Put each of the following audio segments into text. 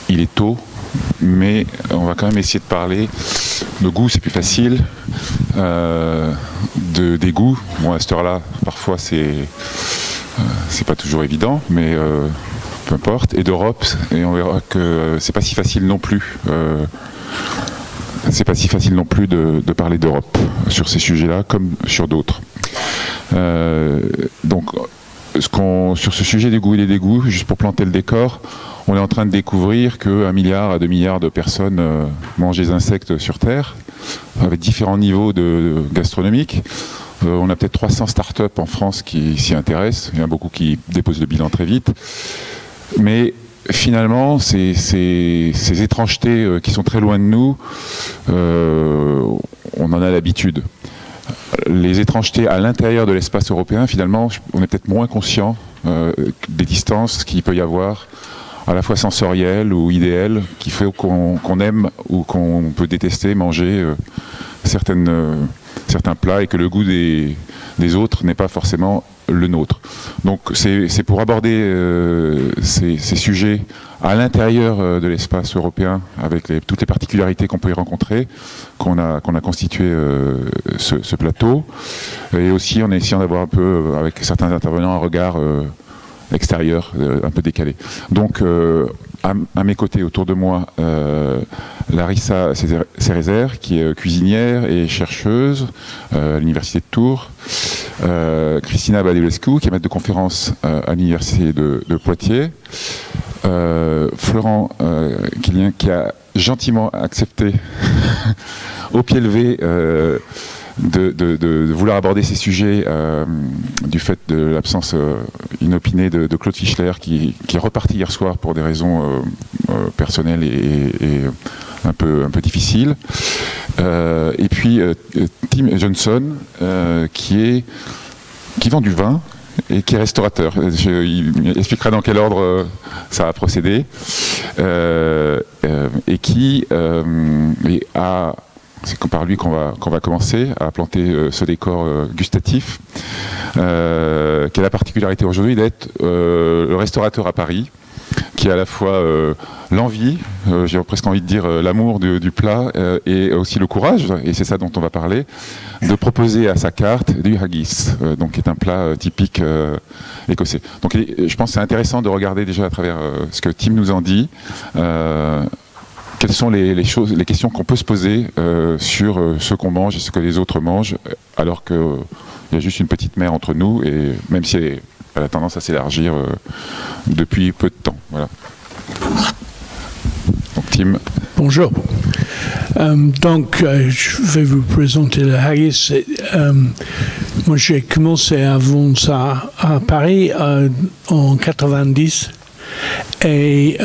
Il est tôt, mais on va quand même essayer de parler. Le goût, c'est plus facile. Des goûts, bon, à cette heure-là, parfois c'est pas toujours évident, mais peu importe. Et d'Europe, et on verra que c'est pas si facile non plus. C'est pas si facile non plus de parler d'Europe sur ces sujets-là, comme sur d'autres. Donc, sur ce sujet des goûts et des dégoûts, juste pour planter le décor, on est en train de découvrir que 1 milliard à 2 milliards de personnes mangent des insectes sur Terre, avec différents niveaux gastronomiques. On a peut-être 300 startups en France qui s'y intéressent. Il y en a beaucoup qui déposent le bilan très vite. Mais finalement, ces étrangetés qui sont très loin de nous, on en a l'habitude. Les étrangetés à l'intérieur de l'espace européen, finalement, on est peut-être moins conscient des distances qu'il peut y avoir, à la fois sensorielles ou idéales, qui fait qu'on aime ou qu'on peut détester manger certains plats et que le goût des autres n'est pas forcément le nôtre. Donc c'est pour aborder ces sujets à l'intérieur de l'espace européen, avec toutes les particularités qu'on peut y rencontrer, qu'on a constitué ce plateau. Et aussi en essayant d'avoir un peu, avec certains intervenants, un regard extérieur, un peu décalé. Donc à mes côtés, autour de moi, Larissa Cerezer, qui est cuisinière et chercheuse à l'Université de Tours, Christina Badulescu, qui est maître de conférence à l'Université de Poitiers, Florent Quilien, qui a gentiment accepté au pied levé de vouloir aborder ces sujets du fait de l'absence inopinée de Claude Fischler, qui est reparti hier soir pour des raisons personnelles et un peu difficiles. Et puis Tim Johnson, qui vend du vin et qui est restaurateur. Il expliquera dans quel ordre ça a procédé. Et qui a... C'est par lui qu'on va commencer à planter ce décor gustatif, qui a la particularité aujourd'hui d'être le restaurateur à Paris, qui a à la fois l'envie, j'ai presque envie de dire l'amour du plat, et aussi le courage, et c'est ça dont on va parler, de proposer à sa carte du haggis, donc qui est un plat typique écossais. Donc je pense que c'est intéressant de regarder déjà à travers ce que Tim nous en dit, quelles sont les questions qu'on peut se poser sur ce qu'on mange et ce que les autres mangent, alors qu'il y a juste une petite mer entre nous, et même si elle a tendance à s'élargir depuis peu de temps. Voilà. Donc Tim. Bonjour. Je vais vous présenter le haggis. Moi, j'ai commencé à vendre ça à Paris en 90, et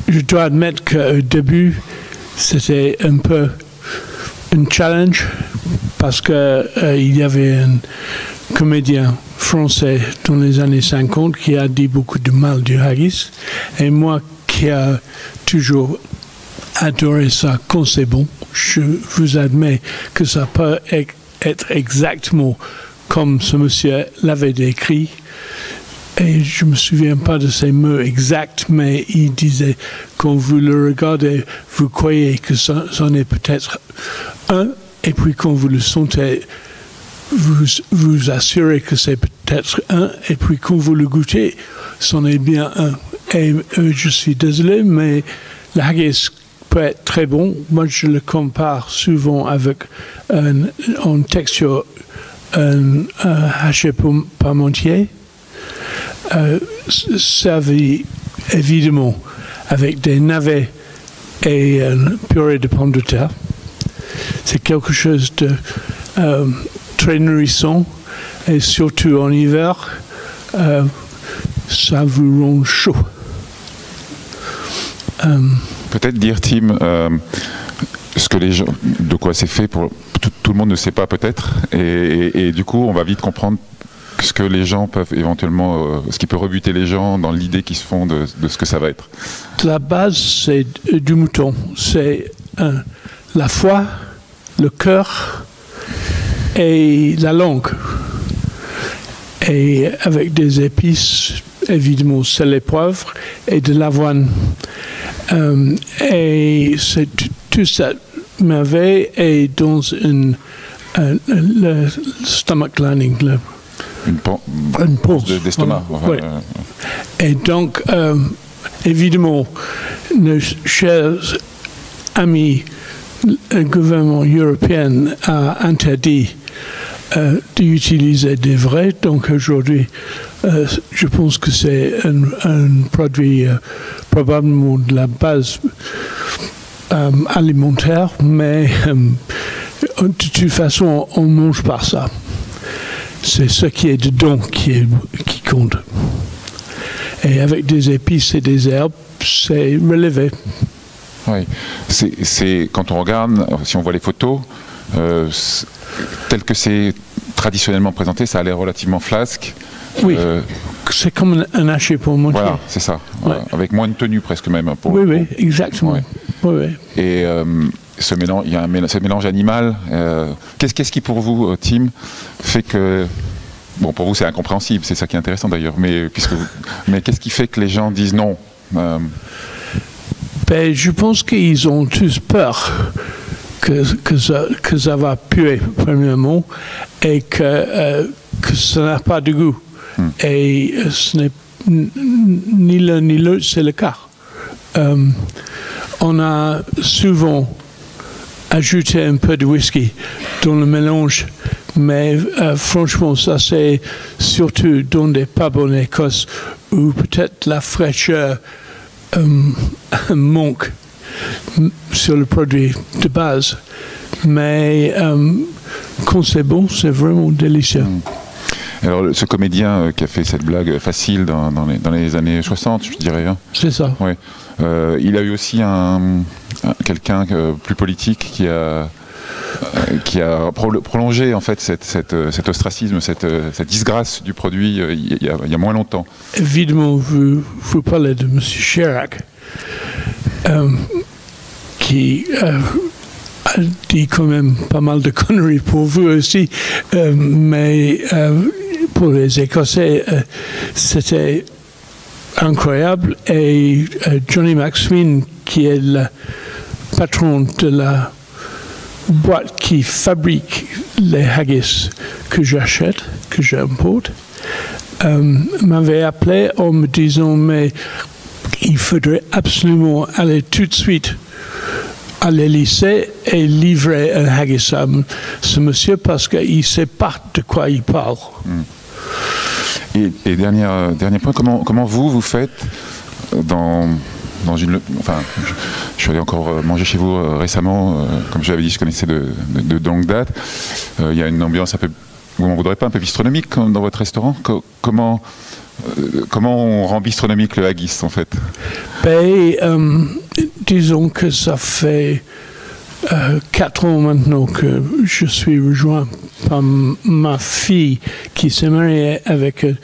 je dois admettre qu'au début, c'était un peu un challenge, parce qu'il y avait un comédien français dans les années 50 qui a dit beaucoup de mal du haggis, et moi qui a toujours adoré ça quand c'est bon, je vous admets que ça peut être exactement comme ce monsieur l'avait décrit. Et je ne me souviens pas de ces mots exacts, mais il disait, quand vous le regardez, vous croyez que c'en est peut-être un, et puis quand vous le sentez, vous assurez que c'est peut-être un, et puis quand vous le goûtez, c'en est bien un. Et je suis désolé, mais le haggis peut être très bon. Moi, je le compare souvent avec en texture un haché parmentier. Servi évidemment avec des navets et une purée de pommes de terre. C'est quelque chose de très nourrissant, et surtout en hiver, ça vous rend chaud. Peut-être dire, Tim, ce que les gens, de quoi c'est fait, pour tout le monde ne sait pas peut-être, et du coup on va vite comprendre ce que les gens peuvent éventuellement, ce qui peut rebuter les gens dans l'idée qu'ils se font de ce que ça va être. La base, c'est du mouton. C'est la foie, le cœur et la langue. Et avec des épices évidemment sel et poivre et de l'avoine. Et c'est tout ça merveille est dans le stomach lining, une panse d'estomac. Oui. Et donc, évidemment, nos chers amis, le gouvernement européen a interdit d'utiliser des vrais. Donc aujourd'hui, je pense que c'est un produit probablement de la base alimentaire, mais de toute façon, on ne mange pas ça. C'est ce qui est dedans qui compte. Et avec des épices et des herbes, c'est relevé. Oui, c'est quand on regarde, si on voit les photos, tel que c'est traditionnellement présenté, ça a l'air relativement flasque. Oui, c'est comme un haché pour monter. Voilà, c'est ça, ouais. Avec moins de tenue presque même. Oui, exactement. Ouais. Oui. Et ce mélange animal, qu'est-ce qui pour vous, Tim, fait que... Bon, pour vous c'est incompréhensible, c'est ça qui est intéressant d'ailleurs, mais qu'est-ce qui fait que les gens disent non? Ben, je pense qu'ils ont tous peur que ça va puer, premièrement, et que ça n'a pas de goût. Et ce n'est ni l'un ni l'autre, c'est le cas. On a souvent ajouté un peu de whisky dans le mélange, mais franchement, ça c'est surtout dans des pubs en Écosse où peut-être la fraîcheur manque sur le produit de base. Mais quand c'est bon, c'est vraiment délicieux. Alors, ce comédien qui a fait cette blague facile dans les années 60, je dirais. Hein. C'est ça. Ouais. Il a eu aussi quelqu'un plus politique qui a prolongé en fait cet ostracisme, cette disgrâce du produit il y a moins longtemps. Évidemment, vous parlez de M. Chirac, qui a dit quand même pas mal de conneries pour vous aussi, mais pour les Écossais, c'était incroyable. Et Johnny McSween, qui est le patron de la boîte qui fabrique les haggis que j'achète, que j'importe, m'avait appelé en me disant mais il faudrait absolument aller tout de suite à l'Élysée et livrer un haggis à ce monsieur parce qu'il ne sait pas de quoi il parle. Et dernier point, comment vous faites dans une... Enfin, je suis allé encore manger chez vous récemment, comme je l'avais dit, je connaissais de longue date. Il y a une ambiance un peu, on ne voudrait pas, un peu bistronomique dans votre restaurant. Comment on rend bistronomique le haggis, en fait? Ben, disons que ça fait 4 ans maintenant que je suis rejoint par ma fille qui s'est mariée avec un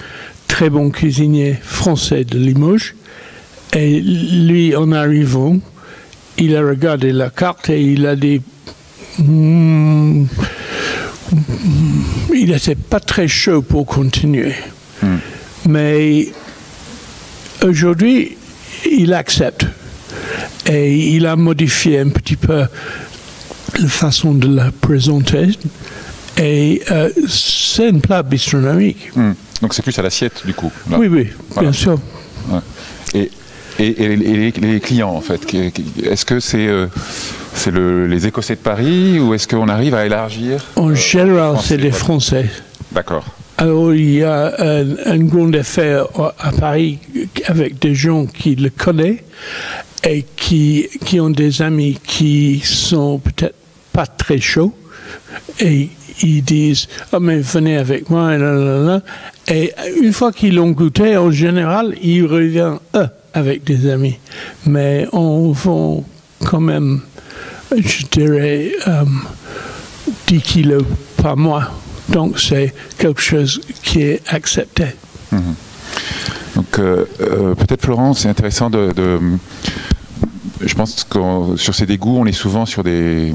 très bon cuisinier français de Limoges. Et lui, en arrivant, il a regardé la carte et il a dit il n'était pas très chaud pour continuer. Mais aujourd'hui, il accepte. Et il a modifié un petit peu la façon de la présenter. Et c'est un plat bistronomique. Donc c'est plus à l'assiette, du coup. Là. Oui, voilà. Bien sûr. Ouais. Et les clients, en fait, est-ce que c'est les Écossais de Paris ou est-ce qu'on arrive à élargir? En général, c'est les Français. D'accord. Alors, il y a un grand effet à Paris avec des gens qui le connaissent et qui ont des amis qui sont peut-être pas très chauds et ils disent « Oh, mais venez avec moi » et une fois qu'ils l'ont goûté, en général, ils reviennent avec des amis. Mais on vend quand même, je dirais, 10 kilos par mois. Donc c'est quelque chose qui est accepté. Donc peut-être Florence, c'est intéressant je pense que sur ces dégoûts, on est souvent sur des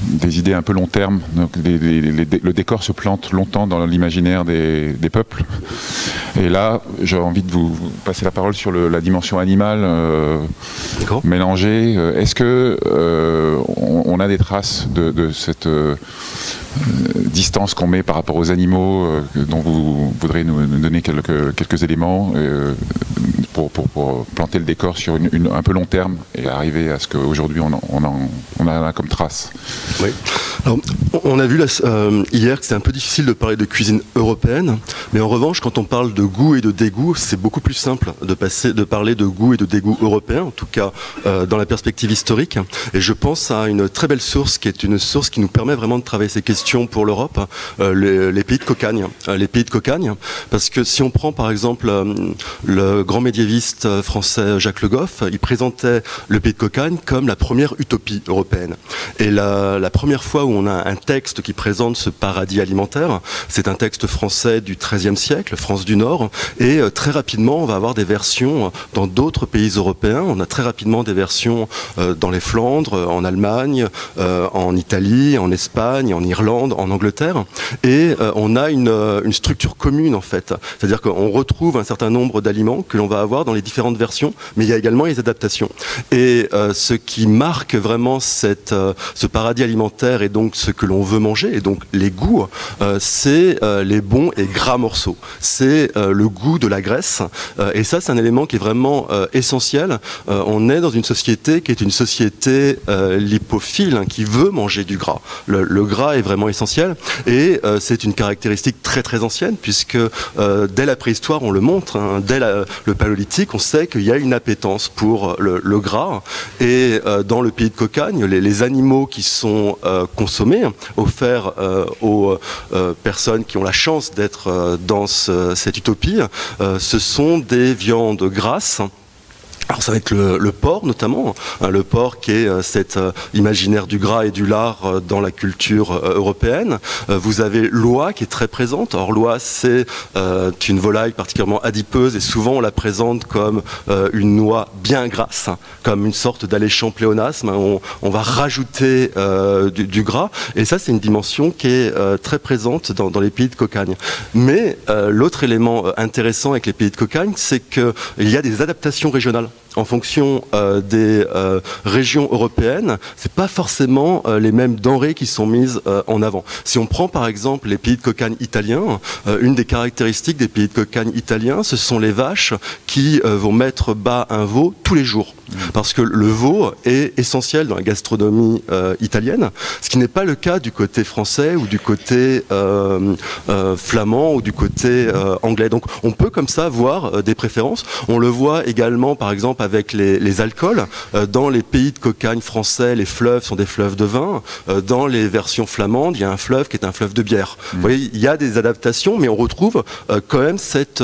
des idées un peu long terme. Donc le décor se plante longtemps dans l'imaginaire des peuples. Et là, j'ai envie de vous passer la parole sur la dimension animale mélangée. Est-ce que on a des traces de cette distance qu'on met par rapport aux animaux, dont vous voudrez nous donner quelques éléments pour planter le décor sur un peu long terme et arriver à ce qu'aujourd'hui on a comme trace. Oui. Alors, on a vu hier que c'est un peu difficile de parler de cuisine européenne, mais en revanche, quand on parle de goût et de dégoût, c'est beaucoup plus simple de parler de goût et de dégoût européen, en tout cas dans la perspective historique. Et je pense à une très belle source qui est une source qui nous permet vraiment de travailler ces questions pour l'Europe, les pays de Cocagne. Les pays de Cocagne, parce que si on prend par exemple le grand médiéviste français Jacques Le Goff, il présentait le pays de Cocagne comme la première utopie européenne. Et la première fois où on a un texte qui présente ce paradis alimentaire, c'est un texte français du XIIIe siècle, France du Nord, et très rapidement on va avoir des versions dans d'autres pays européens. On a très rapidement des versions dans les Flandres, en Allemagne, en Italie, en Espagne, en Irlande, en Angleterre, et on a une structure commune en fait. C'est-à-dire qu'on retrouve un certain nombre d'aliments que l'on va avoir dans les différentes versions, mais il y a également les adaptations. Et ce qui marque vraiment ce paradis alimentaire et donc ce que l'on veut manger, et donc les goûts, c'est les bons et gras morceaux. C'est le goût de la graisse, et ça c'est un élément qui est vraiment essentiel. On est dans une société qui est une société lipophile, hein, qui veut manger du gras. Le gras est vraiment essentiel, et c'est une caractéristique très très ancienne, puisque dès la préhistoire on le montre, hein, dès le paléolithique on sait qu'il y a une appétence pour le gras, et dans le pays de Cocagne, les animaux qui sont consommés, offerts aux personnes qui ont la chance d'être dans cette utopie, ce sont des viandes grasses. Alors ça va être le porc notamment, hein, le porc qui est cet imaginaire du gras et du lard dans la culture européenne. Vous avez l'oie qui est très présente. Or l'oie c'est une volaille particulièrement adipeuse et souvent on la présente comme une noix bien grasse, hein, comme une sorte d'alléchant pléonasme. Hein, on va rajouter du gras, et ça c'est une dimension qui est très présente dans les pays de Cocagne. Mais l'autre élément intéressant avec les pays de Cocagne, c'est qu'il y a des adaptations régionales. En fonction des régions européennes, c'est pas forcément les mêmes denrées qui sont mises en avant. Si on prend par exemple les pays de Cocagne italiens, une des caractéristiques des pays de Cocagne italiens, ce sont les vaches qui vont mettre bas un veau tous les jours. Parce que le veau est essentiel dans la gastronomie italienne, ce qui n'est pas le cas du côté français ou du côté flamand ou du côté anglais. Donc on peut comme ça voir des préférences. On le voit également par exemple avec les alcools. Dans les pays de Cocagne français, les fleuves sont des fleuves de vin. Dans les versions flamandes, il y a un fleuve qui est un fleuve de bière. Vous voyez, il y a des adaptations, mais on retrouve quand même cette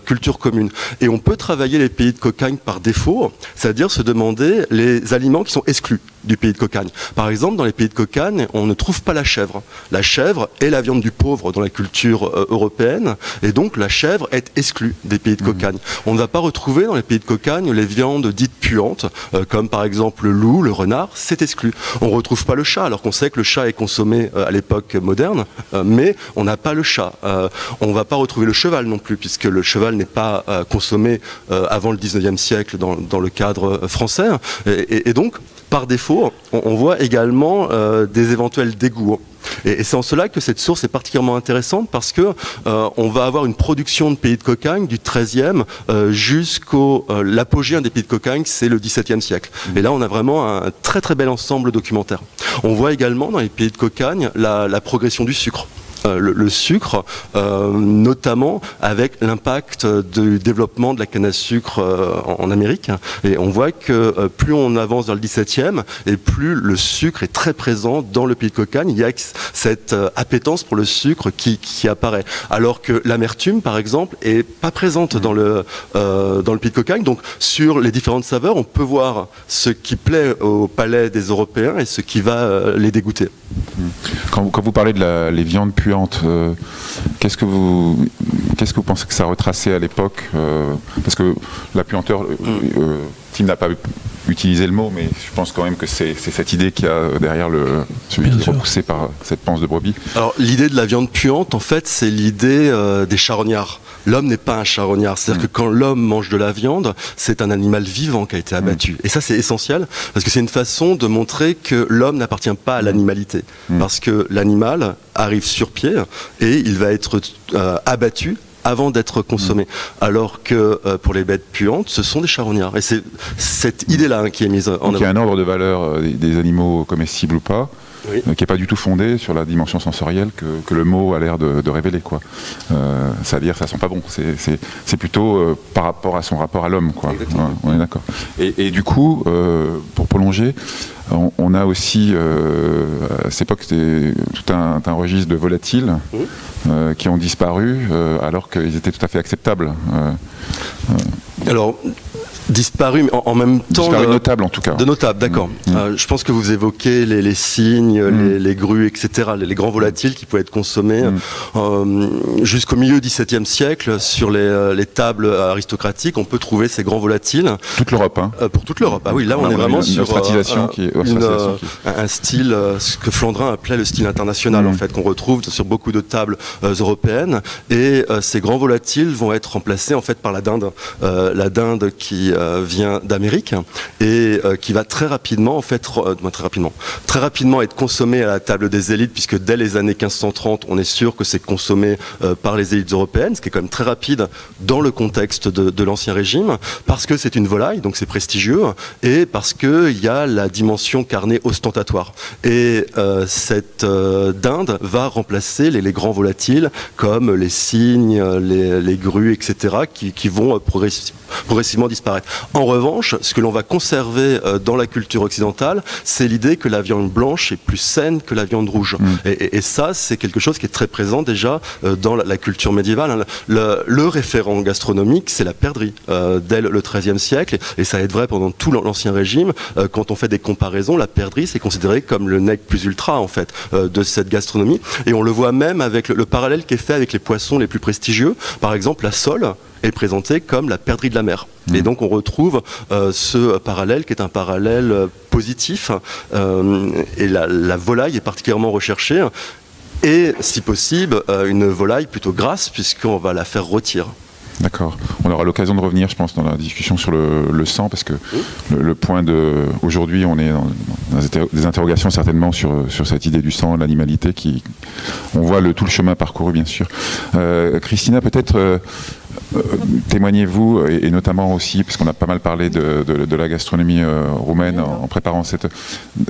culture commune. Et on peut travailler les pays de Cocagne par défaut, c'est-à-dire se demander les aliments qui sont exclus du pays de Cocagne. Par exemple, dans les pays de Cocagne, on ne trouve pas la chèvre. La chèvre est la viande du pauvre dans la culture européenne, et donc la chèvre est exclue des pays de Cocagne. On ne va pas retrouver dans les pays de Cocagne les viandes dites puantes, comme par exemple le loup, le renard, c'est exclu. On ne retrouve pas le chat, alors qu'on sait que le chat est consommé à l'époque moderne, mais on n'a pas le chat. On ne va pas retrouver le cheval non plus, puisque le cheval n'est pas consommé avant le 19e siècle dans le cadre français. Et donc, par défaut, on voit également des éventuels dégoûts. Et c'est en cela que cette source est particulièrement intéressante, parce que on va avoir une production de pays de Cocagne du XIIIe jusqu'au l'apogée des pays de Cocagne, c'est le XVIIe siècle. Et là, on a vraiment un très très bel ensemble documentaire. On voit également dans les pays de Cocagne la progression du sucre. Le sucre, notamment avec l'impact du développement de la canne à sucre en Amérique. Et on voit que plus on avance dans le XVIIe, et plus le sucre est très présent dans le pays de Cocagne. Il y a cette appétence pour le sucre qui apparaît. Alors que l'amertume, par exemple, est pas présente dans le pays de Cocagne. Donc, sur les différentes saveurs, on peut voir ce qui plaît au palais des Européens et ce qui va les dégoûter. Quand vous parlez de les viandes puantes, qu'est-ce que vous pensez que ça retraçait à l'époque? Parce que la puanteur Tim n'a pas utilisé le mot, mais je pense quand même que c'est cette idée qu'il y a derrière celui qui est repoussé par cette panse de brebis. Alors l'idée de la viande puante, en fait, c'est l'idée des charognards. L'homme n'est pas un charognard, c'est-à-dire que quand l'homme mange de la viande, c'est un animal vivant qui a été abattu. Et ça, c'est essentiel, parce que c'est une façon de montrer que l'homme n'appartient pas à l'animalité. Parce que l'animal arrive sur pied et il va être abattu avant d'être consommé. Alors que pour les bêtes puantes, ce sont des charognards. Et c'est cette idée-là qui est mise en avant. Donc il y a un ordre de valeur des animaux comestibles ou pas, oui, qui n'est pas du tout fondé sur la dimension sensorielle que le mot a l'air de révéler, quoi. C'est-à-dire ça sent pas bon. C'est plutôt par rapport à son rapport à l'homme, quoi. Ouais, on est d'accord. Et du coup, pour prolonger, on a aussi à cette époque c'était tout un registre de volatiles qui ont disparu alors qu'ils étaient tout à fait acceptables. Alors, disparu, mais en même temps... Disparu notable, en tout cas. De notable, d'accord. Je pense que vous évoquez les cygnes, les grues, etc., les grands volatiles qui pouvaient être consommés jusqu'au milieu du XVIIe siècle. Sur les tables aristocratiques, on peut trouver ces grands volatiles. Toute l'Europe, hein. Pour toute l'Europe. Ah oui, là, on est vraiment sur un style, ce que Flandrin appelait le style international, en fait, qu'on retrouve sur beaucoup de tables européennes. Et ces grands volatiles vont être remplacés, en fait, par la dinde. La dinde qui vient d'Amérique et qui va très rapidement être consommé à la table des élites, puisque dès les années 1530 on est sûr que c'est consommé par les élites européennes, ce qui est quand même très rapide dans le contexte de l'Ancien Régime, parce que c'est une volaille, donc c'est prestigieux, et parce qu'il y a la dimension carnée ostentatoire. Et cette dinde va remplacer les grands volatiles comme les cygnes, les grues, etc., qui vont progressivement disparaître. En revanche, ce que l'on va conserver dans la culture occidentale, c'est l'idée que la viande blanche est plus saine que la viande rouge. Et ça, c'est quelque chose qui est très présent déjà dans la culture médiévale. Le référent gastronomique, c'est la perdrix dès le XIIIe siècle, et ça va être vrai pendant tout l'Ancien Régime. Quand on fait des comparaisons, la perdrix, c'est considéré comme le nec plus ultra, en fait, de cette gastronomie. Et on le voit même avec le parallèle qui est fait avec les poissons les plus prestigieux. Par exemple, la sole est présentée comme la perdrix de la mer. Et donc on retrouve ce parallèle qui est un parallèle positif, et la volaille est particulièrement recherchée, et si possible une volaille plutôt grasse, puisqu'on va la faire rôtir. D'accord. On aura l'occasion de revenir, je pense, dans la discussion sur le sang, parce que le point aujourd'hui, on est dans des interrogations certainement sur cette idée du sang, de l'animalité, on voit tout le chemin parcouru, bien sûr. Christina, peut-être témoignez-vous, et notamment aussi, parce qu'on a pas mal parlé de la gastronomie roumaine en préparant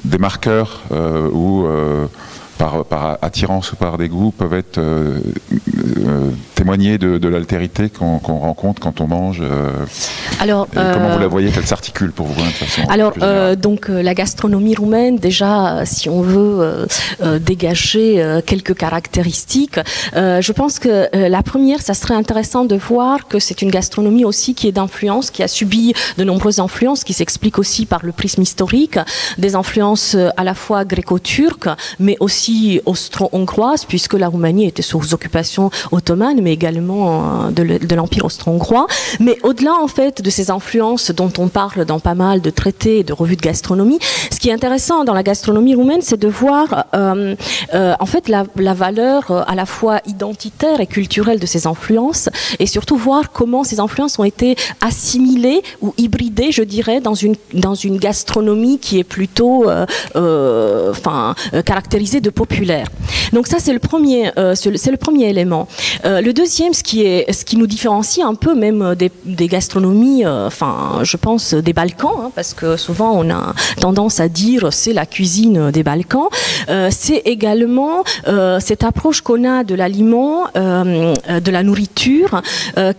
des marqueurs où par attirance ou par dégoût, peuvent être témoigner de l'altérité qu'on rencontre quand on mange. Alors, comment vous la voyez, qu'elle s'articule pour vous, de façon donc la gastronomie roumaine, déjà, si on veut dégager quelques caractéristiques, je pense que la première, ça serait intéressant de voir que c'est une gastronomie aussi qui est d'influence, qui a subi de nombreuses influences, qui s'explique aussi par le prisme historique, des influences à la fois gréco-turques, mais aussi austro-hongroise, puisque la Roumanie était sous occupation ottomane, mais également de l'Empire austro-hongrois. Mais au-delà, en fait, de ces influences dont on parle dans pas mal de traités et de revues de gastronomie, ce qui est intéressant dans la gastronomie roumaine, c'est de voir en fait la valeur à la fois identitaire et culturelle de ces influences, et surtout voir comment ces influences ont été assimilées ou hybridées, je dirais, dans une gastronomie qui est plutôt caractérisée de populaire. Donc ça, c'est le premier élément. Le deuxième, ce qui nous différencie un peu même des gastronomies, je pense des Balkans, hein, parce que souvent on a tendance à dire c'est la cuisine des Balkans, c'est également cette approche qu'on a de l'aliment, de la nourriture,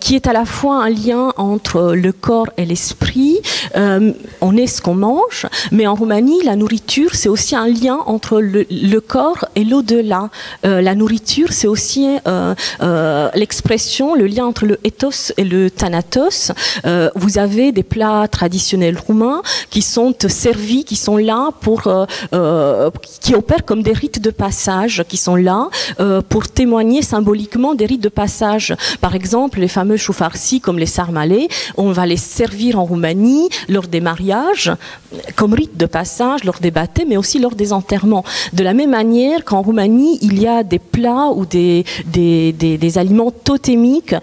qui est à la fois un lien entre le corps et l'esprit. On est ce qu'on mange, mais en Roumanie, la nourriture, c'est aussi un lien entre le corps et l'au-delà. La nourriture, c'est aussi l'expression, le lien entre le ethos et le thanatos. Vous avez des plats traditionnels roumains qui sont servis, qui sont là qui opèrent comme des rites de passage, qui sont là pour témoigner symboliquement des rites de passage. Par exemple, les fameux choux farcis comme les sarmalés, on va les servir en Roumanie lors des mariages, comme rite de passage, lors des baptêmes, mais aussi lors des enterrements. De la même manière qu'en Roumanie, il y a des plats ou des aliments totémiques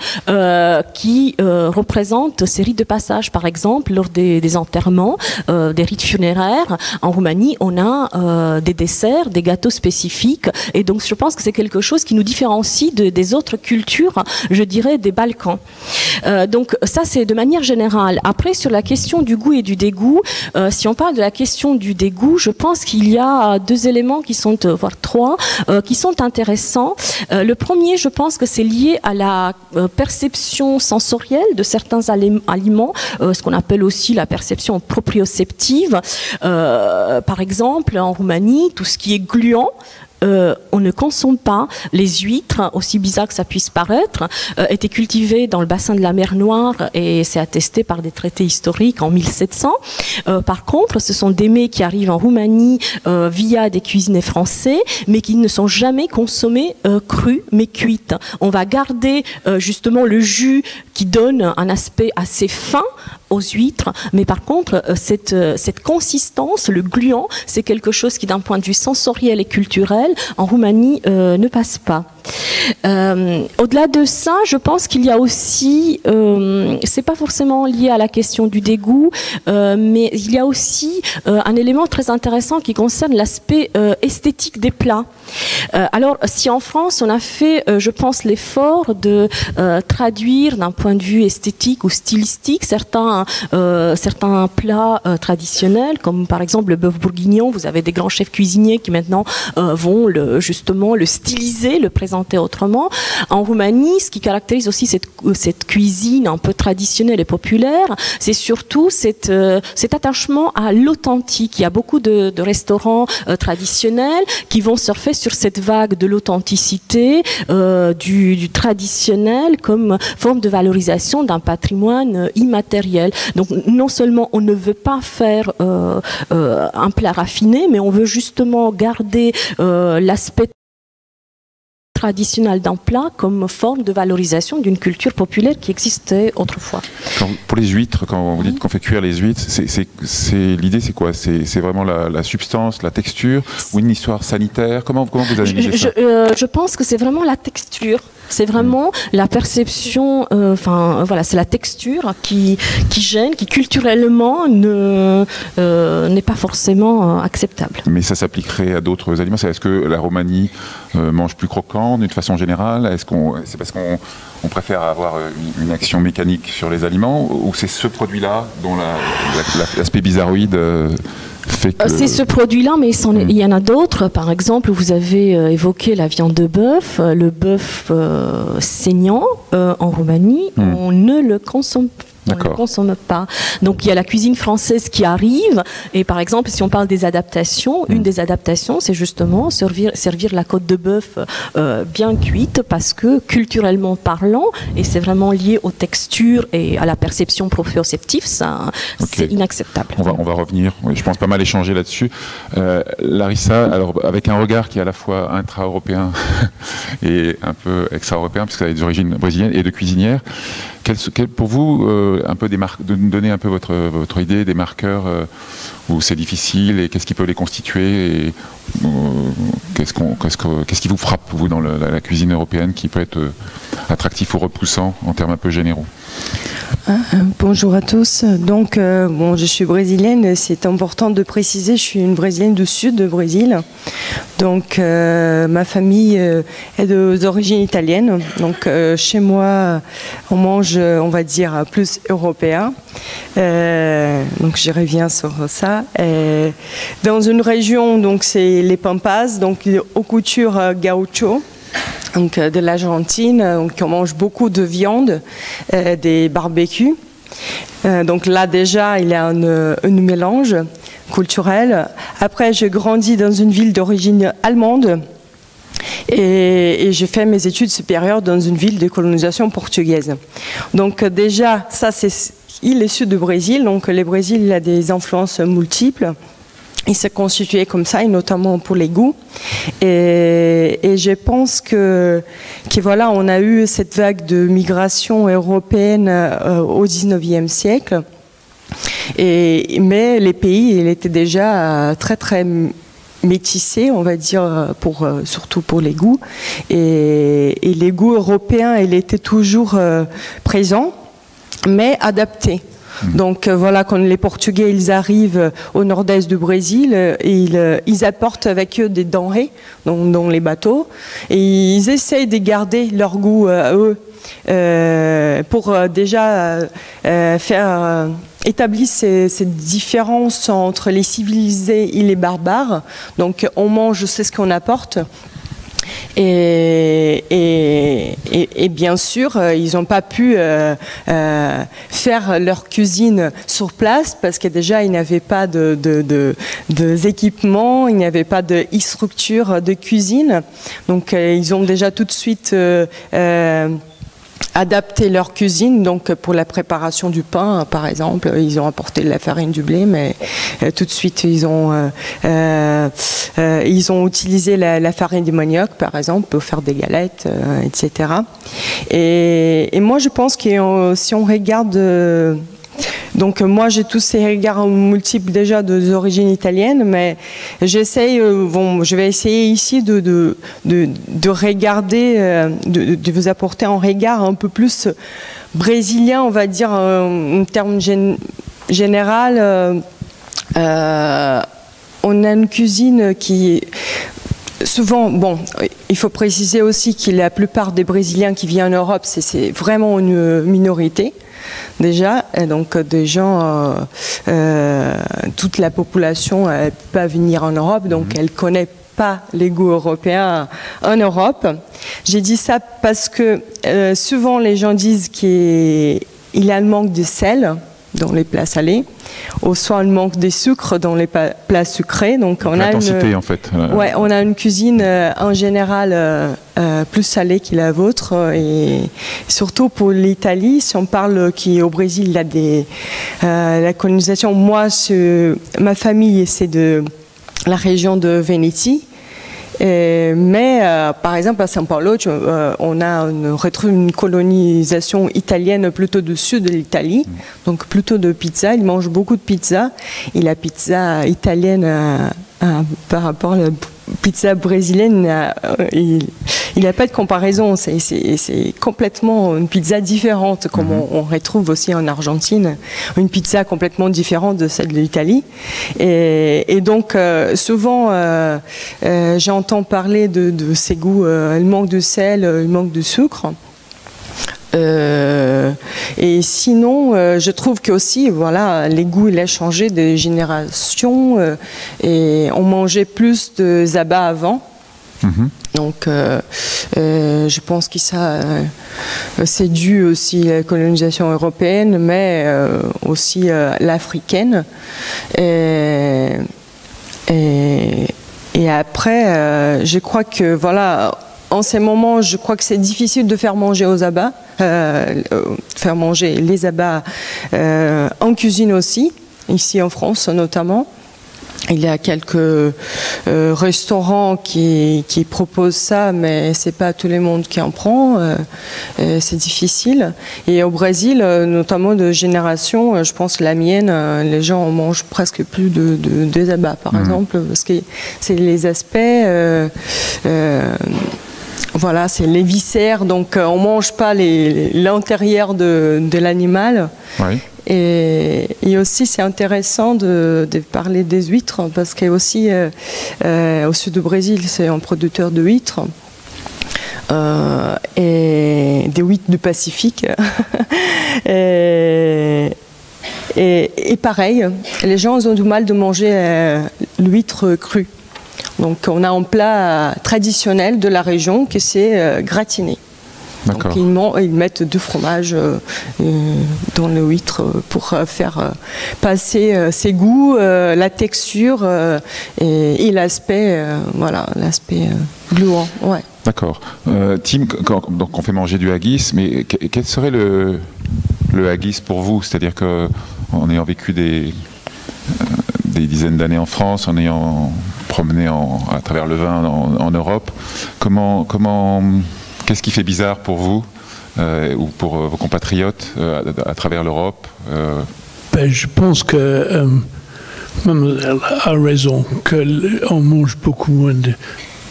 qui représentent ces rites de passage. Par exemple, lors des enterrements, des rites funéraires, en Roumanie, on a des desserts, des gâteaux spécifiques. Et donc, je pense que c'est quelque chose qui nous différencie des autres cultures, je dirais, des Balkans. Donc, ça, c'est de manière générale. Après, sur la question du goût et du dégoût, si on parle de la question du dégoût, je pense qu'il y a deux éléments qui sont, voire trois, qui sont intéressants. Le premier, je pense que c'est lié à la perception sensorielle de certains aliments, ce qu'on appelle aussi la perception proprioceptive. Par exemple, en Roumanie, tout ce qui est gluant, on ne consomme pas. Les huîtres, aussi bizarre que ça puisse paraître, étaient cultivées dans le bassin de la mer Noire et c'est attesté par des traités historiques en 1700. Par contre, ce sont des mets qui arrivent en Roumanie via des cuisiniers français, mais qui ne sont jamais consommés crus, mais cuites. On va garder justement le jus qui donne un aspect assez fin aux huîtres, mais par contre, cette consistance, le gluant, c'est quelque chose qui, d'un point de vue sensoriel et culturel, en Roumanie, ne passe pas. Au-delà de ça, je pense qu'il y a aussi, c'est pas forcément lié à la question du dégoût, mais il y a aussi un élément très intéressant qui concerne l'aspect esthétique des plats. Alors, si en France, on a fait, je pense, l'effort de traduire d'un point de vue esthétique ou stylistique certains plats traditionnels, comme par exemple le bœuf bourguignon, vous avez des grands chefs cuisiniers qui maintenant vont justement le styliser, le présenter autrement. En Roumanie, ce qui caractérise aussi cette cuisine un peu traditionnelle et populaire, c'est surtout cet attachement à l'authentique. Il y a beaucoup de restaurants traditionnels qui vont surfer sur cette vague de l'authenticité, du traditionnel comme forme de valorisation d'un patrimoine immatériel. Donc non seulement on ne veut pas faire un plat raffiné, mais on veut justement garder l'aspect traditionnel d'un plat comme forme de valorisation d'une culture populaire qui existait autrefois. Pour les huîtres, quand vous dites qu'on fait cuire les huîtres, l'idée c'est quoi? C'est vraiment la substance, la texture, ou une histoire sanitaire? Comment vous analysez ça? Je pense que c'est vraiment la texture. C'est vraiment la perception, voilà, c'est la texture qui gêne, qui culturellement n'est pas forcément acceptable. Mais ça s'appliquerait à d'autres aliments? Est-ce que la Roumanie mange plus croquant d'une façon générale? C'est parce qu'on préfère avoir une action mécanique sur les aliments, ou c'est ce produit-là dont l'aspect bizarroïde c'est ce produit-là, mais il y en a d'autres. Par exemple, vous avez évoqué la viande de bœuf, le bœuf saignant en Roumanie, on ne le consomme pas. On ne le consomme pas. Donc il y a la cuisine française qui arrive, et par exemple si on parle des adaptations, une des adaptations c'est justement servir la côte de bœuf bien cuite, parce que culturellement parlant, et c'est vraiment lié aux textures et à la perception proprioceptive, c'est inacceptable. On va revenir, je pense pas mal échanger là-dessus. Larissa, alors avec un regard qui est à la fois intra-européen et un peu extra-européen, puisque vous avez des origines brésiliennes et de cuisinière, pour vous, un peu de nous donner un peu votre idée des marqueurs où c'est difficile, et qu'est-ce qui peut les constituer, et qu'est-ce qui vous frappe, vous, dans la cuisine européenne, qui peut être attractif ou repoussant en termes un peu généraux? Bonjour à tous. Donc, je suis brésilienne. C'est important de préciser, je suis une brésilienne du sud de Brésil. Donc, ma famille est d'origine italienne. Donc, chez moi, on mange, on va dire, plus européen. Donc, je reviens sur ça. Dans une région, donc, c'est les Pampas, donc, aux coutures gaucho. Donc, de l'Argentine, donc on mange beaucoup de viande, des barbecues. Donc là déjà, il y a un mélange culturel. Après, j'ai grandi dans une ville d'origine allemande. Et j'ai fait mes études supérieures dans une ville de colonisation portugaise. Donc déjà, ça il est sud du Brésil, donc le Brésil il a des influences multiples. Il s'est constitué comme ça, et notamment pour les goûts. Et je pense que voilà, on a eu cette vague de migration européenne au XIXe siècle. Mais les pays, ils étaient déjà très très métissés, on va dire, surtout pour les goûts. Et les goûts européens, ils étaient toujours présents, mais adaptés. Donc voilà, quand les Portugais ils arrivent au nord-est du Brésil, ils apportent avec eux des denrées dans les bateaux et ils essayent de garder leur goût à eux pour déjà établir cette différence entre les civilisés et les barbares. Donc on mange, c'est ce qu'on apporte. Et bien sûr, ils n'ont pas pu faire leur cuisine sur place parce que déjà, ils n'avaient pas d'équipement, ils n'avaient pas de structure de cuisine. Donc, ils ont déjà tout de suite adapter leur cuisine, donc pour la préparation du pain, par exemple, ils ont apporté de la farine du blé, mais tout de suite ils ont utilisé la farine du manioc, par exemple, pour faire des galettes, etc. Et moi, je pense que si on regarde donc moi j'ai tous ces regards multiples déjà d'origine italienne, mais j'essaye, je vais essayer ici de regarder, de vous apporter un regard un peu plus brésilien, on va dire en termes général. On a une cuisine qui souvent, bon, il faut préciser aussi que la plupart des Brésiliens qui viennent en Europe, c'est vraiment une minorité. Déjà, donc des gens, toute la population ne peut pas venir en Europe, donc elle ne connaît pas les goûts européens en Europe. J'ai dit ça parce que souvent les gens disent qu'il y a un manque de sel dans les plats salés, ou soit un manque de sucre dans les plats sucrés. Donc on a l'intensité en fait. Ouais, on a une cuisine en général plus salée que la vôtre, et surtout pour l'Italie, si on parle qu'au Brésil il y a la colonisation. Moi, ma famille c'est de la région de Vénétie. Mais par exemple à São Paulo, on retrouve une colonisation italienne plutôt du sud de l'Italie, donc plutôt de pizza. Ils mangent beaucoup de pizza, et la pizza italienne par rapport à la pizza brésilienne, il n'y a pas de comparaison. C'est complètement une pizza différente, comme on retrouve aussi en Argentine, une pizza complètement différente de celle de l'Italie. Et donc, souvent, j'entends parler de ces goûts, il manque de sel, il manque de sucre. Et sinon, je trouve que aussi, voilà, les goûts, il a changé de génération, et on mangeait plus de zaba avant. Donc, je pense que ça, c'est dû aussi à la colonisation européenne, mais aussi l'africaine. Et après, je crois que, voilà, en ces moments, je crois que c'est difficile de faire manger aux abats, faire manger les abats en cuisine aussi, ici en France notamment. Il y a quelques restaurants qui proposent ça, mais c'est pas tout le monde qui en prend. C'est difficile. Et au Brésil, notamment de génération, je pense la mienne, les gens mangent presque plus de abats, par exemple, parce que c'est les aspects. Voilà, c'est les viscères, donc on mange pas l'intérieur de l'animal. Oui. Et aussi, c'est intéressant de parler des huîtres, parce qu'il y a aussi, au sud du Brésil, c'est un producteur de huîtres, et des huîtres du Pacifique. et pareil, les gens ont du mal de manger l'huître crue. Donc on a un plat traditionnel de la région qui c'est gratiné. Donc ils mettent du fromage dans le huître pour faire passer ses goûts, la texture et l'aspect, voilà, l'aspect gluant. Ouais. D'accord. Tim, donc on fait manger du haggis, mais quel serait le haggis pour vous? C'est-à-dire qu'en ayant vécu des dizaines d'années en France, en ayant promené à travers le vin en Europe, qu'est-ce qui fait bizarre pour vous ou pour vos compatriotes à travers l'Europe? Je pense que Mademoiselle a raison, qu'on mange beaucoup moins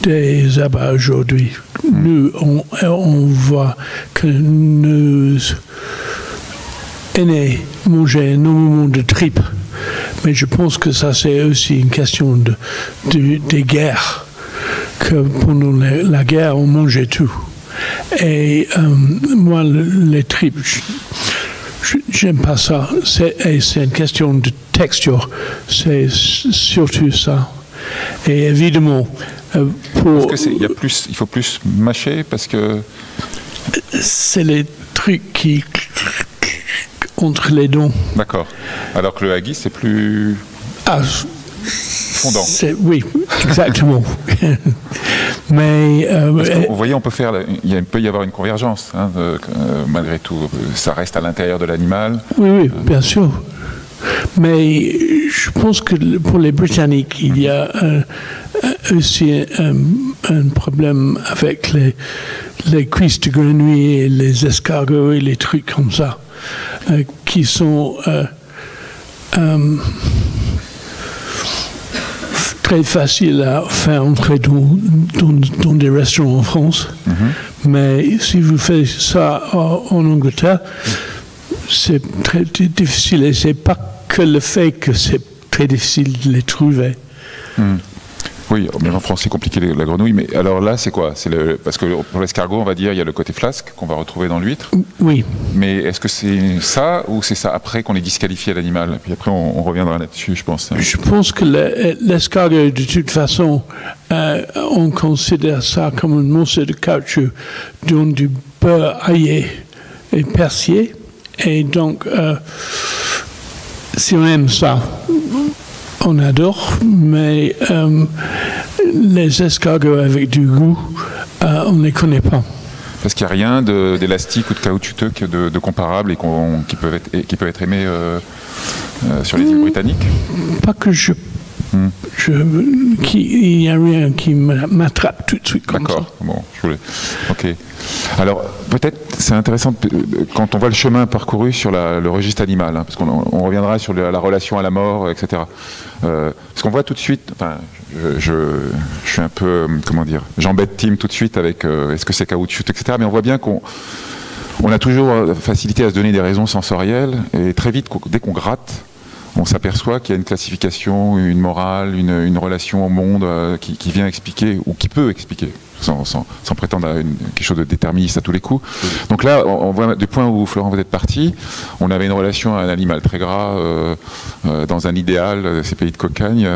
des abats aujourd'hui. Nous, on voit que nos aînés mangeaient énormément de tripes, mais je pense que ça c'est aussi une question des guerres, que pendant la guerre on mangeait tout. Et moi, les tripes, j'aime pas ça. C'est une question de texture, c'est surtout ça. Et évidemment, il faut plus mâcher parce que c'est les trucs qui entre les dents. D'accord. Alors que le haggis c'est plus fondant. Oui, exactement. Mais vous voyez, il peut y avoir une convergence, hein, malgré tout. Ça reste à l'intérieur de l'animal. Oui, bien sûr. Mais je pense que pour les Britanniques, il y a aussi un problème avec les cuisses de grenouille et les escargots et les trucs comme ça, qui sont très faciles à faire entrer dans des restaurants en France. Mais si vous faites ça en Angleterre, c'est très difficile, et c'est pas que le fait que c'est très difficile de les trouver. Oui, même en France c'est compliqué la grenouille, mais alors là c'est quoi? Parce que pour l'escargot on va dire il y a le côté flasque qu'on va retrouver dans l'huître. Oui. Mais est-ce que c'est ça ou c'est ça après qu'on est disqualifié à l'animal? Puis après on reviendra là-dessus, je pense. Je pense que l'escargot de toute façon, on considère ça comme un morceau de caoutchouc dans du beurre aillé et persillé. Et donc, si on aime ça, on adore, mais les escargots avec du goût, on ne les connaît pas. Parce qu'il n'y a rien d'élastique ou de caoutchouteux de comparable et qui peuvent être aimés sur les îles britanniques? Pas que il n'y a rien qui m'attrape tout de suite comme ça. D'accord, bon, ok. Alors, peut-être, c'est intéressant, quand on voit le chemin parcouru sur le registre animal, hein, parce qu'on reviendra sur la relation à la mort, etc. Parce qu'on voit tout de suite, enfin, je suis un peu, comment dire, j'embête Tim tout de suite avec est-ce que c'est caoutchouc, etc. Mais on voit bien qu'on a toujours facilité à se donner des raisons sensorielles, et très vite, dès qu'on gratte, on s'aperçoit qu'il y a une classification, une morale, une relation au monde qui vient expliquer, ou qui peut expliquer, sans prétendre à quelque chose de déterministe à tous les coups. Donc là, on voit du point où, Florent, vous êtes parti, on avait une relation à un animal très gras, dans un idéal, ces pays de cocagne,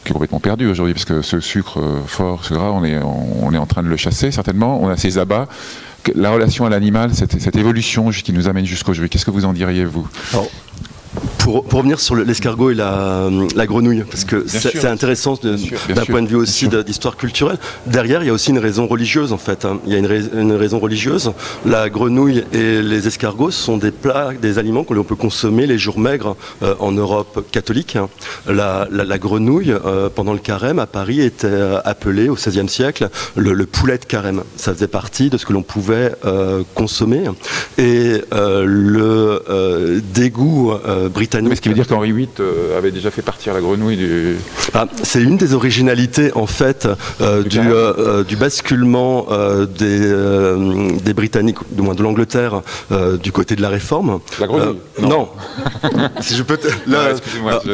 qui est complètement perdu aujourd'hui, parce que ce sucre fort, ce gras, on est en train de le chasser, certainement. On a ces abats. La relation à l'animal, cette évolution qui nous amène jusqu'aujourd'hui, qu'est-ce que vous en diriez, vous? Alors, pour revenir sur l'escargot et la grenouille, parce que c'est intéressant d'un point de vue aussi d'histoire culturelle. Derrière, il y a aussi une raison religieuse, en fait. Il y a une raison religieuse. La grenouille et les escargots sont des plats, des aliments que l'on peut consommer les jours maigres en Europe catholique. La grenouille, pendant le carême, à Paris, était appelée au XVIe siècle le poulet de carême. Ça faisait partie de ce que l'on pouvait consommer. Et le dégoût britannique. Mais ce qui veut dire qu'Henri VIII avait déjà fait partir la grenouille du... C'est une des originalités en fait du basculement des Britanniques, du moins de l'Angleterre, du côté de la Réforme. La grenouille non. Si je peux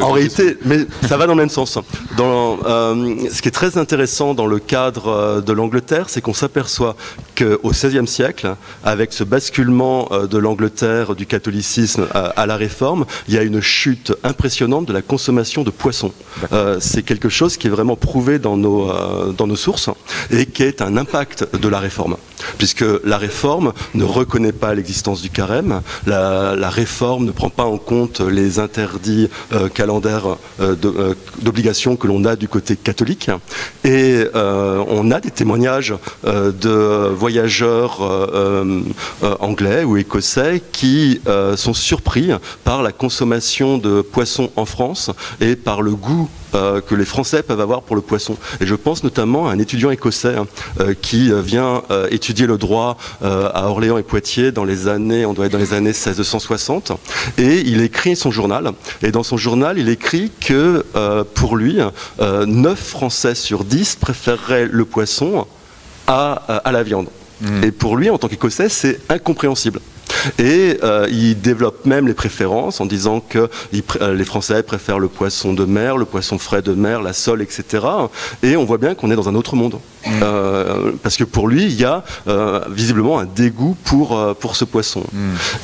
en réalité, mais ça va dans le même sens. Ce qui est très intéressant dans le cadre de l'Angleterre, c'est qu'on s'aperçoit qu'au XVIe siècle, avec ce basculement de l'Angleterre du catholicisme à la Réforme, il y a une chute impressionnante de la consommation de poissons. C'est quelque chose qui est vraiment prouvé dans nos sources et qui est un impact de la Réforme. puisque la réforme ne reconnaît pas l'existence du carême, la réforme ne prend pas en compte les interdits calendaires d'obligations que l'on a du côté catholique, et on a des témoignages de voyageurs anglais ou écossais qui sont surpris par la consommation de poissons en France et par le goût que les Français peuvent avoir pour le poisson. Et je pense notamment à un étudiant écossais qui vient étudier le droit à Orléans et Poitiers dans les années, on doit être dans les années 1660, et il écrit son journal. Et dans son journal, il écrit que pour lui, 9 Français sur 10 préféreraient le poisson à la viande. Et pour lui, en tant qu'Écossais, c'est incompréhensible. Et il développe même les préférences en disant que les Français préfèrent le poisson de mer, le poisson frais de mer, la sole, etc. Et on voit bien qu'on est dans un autre monde. Parce que pour lui, il y a visiblement un dégoût pour ce poisson.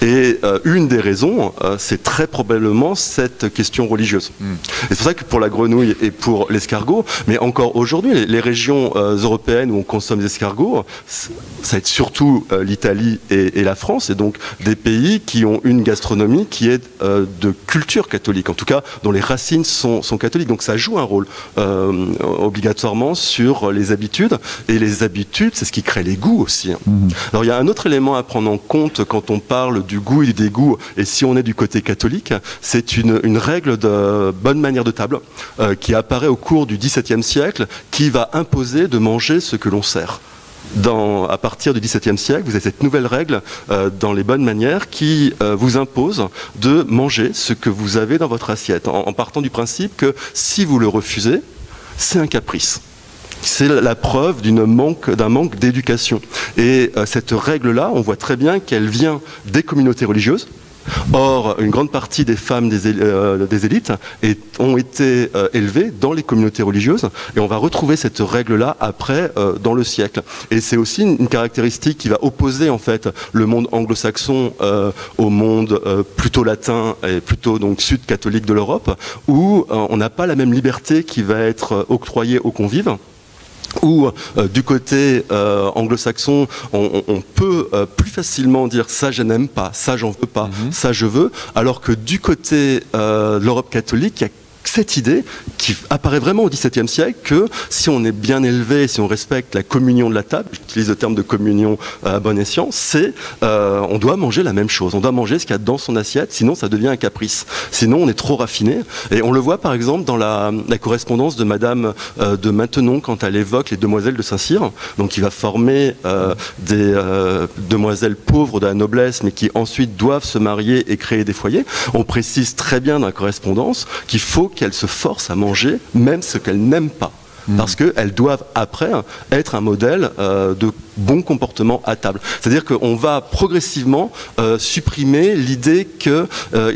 Et une des raisons, c'est très probablement cette question religieuse. Et c'est pour ça que pour la grenouille et pour l'escargot, mais encore aujourd'hui, les régions européennes où on consomme des escargots, ça va être surtout l'Italie et la France, et donc des pays qui ont une gastronomie qui est de culture catholique, en tout cas dont les racines sont catholiques. Donc ça joue un rôle obligatoirement sur les habitudes, et les habitudes, c'est ce qui crée les goûts aussi. Alors il y a un autre élément à prendre en compte quand on parle du goût et du dégoût, et si on est du côté catholique, c'est une règle de bonne manière de table qui apparaît au cours du XVIIe siècle, qui va imposer de manger ce que l'on sert. À partir du XVIIe siècle, vous avez cette nouvelle règle dans les bonnes manières qui vous impose de manger ce que vous avez dans votre assiette, en partant du principe que si vous le refusez, c'est un caprice. C'est la preuve d'un manque d'éducation. Et cette règle-là, on voit très bien qu'elle vient des communautés religieuses. Or, une grande partie des femmes des élites ont été élevées dans les communautés religieuses, et on va retrouver cette règle-là après dans le siècle. Et c'est aussi une caractéristique qui va opposer en fait le monde anglo-saxon au monde plutôt latin et plutôt donc sud-catholique de l'Europe, où on n'a pas la même liberté qui va être octroyée aux convives. Où du côté anglo-saxon, on peut plus facilement dire ça je n'aime pas, ça j'en veux pas, ça je veux, alors que du côté de l'Europe catholique, il y a cette idée qui apparaît vraiment au XVIIe siècle que si on est bien élevé, si on respecte la communion de la table, j'utilise le terme de communion à bon escient, c'est on doit manger la même chose, on doit manger ce qu'il y a dans son assiette, sinon ça devient un caprice, sinon on est trop raffiné. Et on le voit par exemple dans la correspondance de Madame de Maintenon quand elle évoque les demoiselles de Saint-Cyr, donc qui va former des demoiselles pauvres de la noblesse mais qui ensuite doivent se marier et créer des foyers. On précise très bien dans la correspondance qu'il faut qu'elles se forcent à manger même ce qu'elles n'aiment pas. Parce qu'elles doivent après être un modèle de bon comportement à table. C'est-à-dire qu'on va progressivement supprimer l'idée qu'il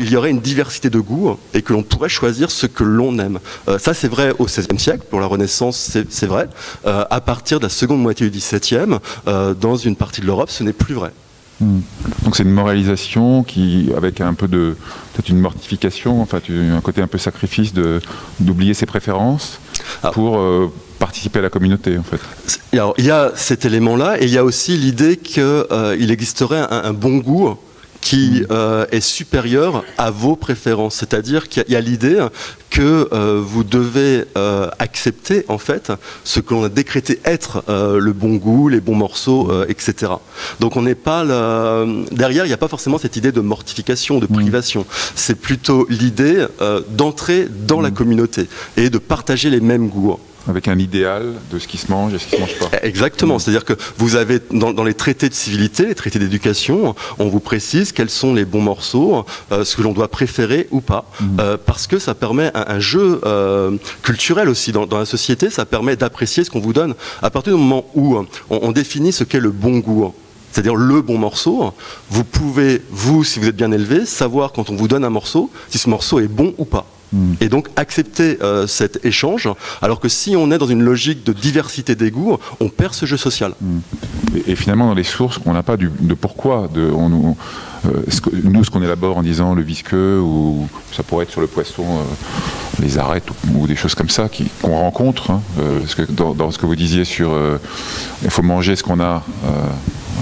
y aurait une diversité de goûts et que l'on pourrait choisir ce que l'on aime. Ça c'est vrai au XVIe siècle, pour la Renaissance c'est vrai. À partir de la seconde moitié du XVIIe, dans une partie de l'Europe, ce n'est plus vrai. Donc c'est une moralisation qui, avec un peu de, peut-être une mortification, enfin un côté un peu sacrifice d'oublier ses préférences pour participer à la communauté en fait. Alors il y a cet élément-là et il y a aussi l'idée qu'il existerait un bon goût qui est supérieur à vos préférences. C'est-à-dire qu'il y a l'idée que vous devez accepter en fait ce que l'on a décrété être le bon goût, les bons morceaux, etc. Donc on n'est pas derrière, il n'y a pas forcément cette idée de mortification, de privation. C'est plutôt l'idée d'entrer dans la communauté et de partager les mêmes goûts. Avec un idéal de ce qui se mange et ce qui ne se mange pas. Exactement, c'est-à-dire que vous avez dans les traités de civilité, les traités d'éducation, on vous précise quels sont les bons morceaux, ce que l'on doit préférer ou pas, parce que ça permet un jeu culturel aussi dans la société, ça permet d'apprécier ce qu'on vous donne. À partir du moment où on définit ce qu'est le bon goût, c'est-à-dire le bon morceau, vous pouvez, si vous êtes bien élevé, savoir quand on vous donne un morceau, si ce morceau est bon ou pas. Et donc accepter cet échange, alors que si on est dans une logique de diversité des goûts, on perd ce jeu social. Et finalement, dans les sources, on n'a pas de pourquoi. Nous, ce qu'on élabore en disant le visqueux, ou ça pourrait être sur le poisson les arêtes ou des choses comme ça qu'on rencontre. Hein, parce que dans ce que vous disiez sur il faut manger ce qu'on a,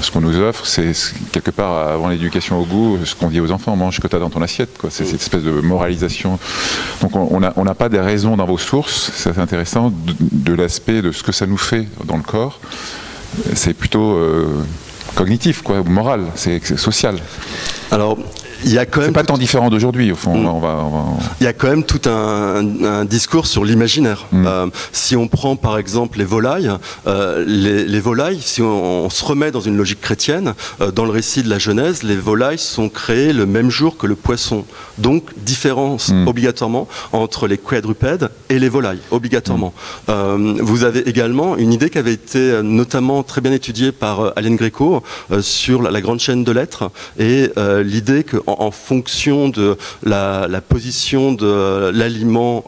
ce qu'on nous offre, c'est quelque part avant l'éducation au goût, ce qu'on dit aux enfants, mange ce que tu as dans ton assiette. C'est cette espèce de moralisation. Donc on n'a pas des raisons dans vos sources, c'est intéressant, de l'aspect de ce que ça nous fait dans le corps. C'est plutôt cognitif, quoi, moral, c'est social. Alors, il y a quand même. C'est pas tant différent d'aujourd'hui, au fond. Il y a quand même tout un discours sur l'imaginaire. Si on prend par exemple les volailles, si on se remet dans une logique chrétienne, dans le récit de la Genèse, les volailles sont créées le même jour que le poisson. Donc, différence obligatoirement entre les quadrupèdes et les volailles, obligatoirement. Vous avez également une idée qui avait été notamment très bien étudiée par Alain Gréco sur la grande chaîne de l'être, et l'idée que en fonction de la position de l'aliment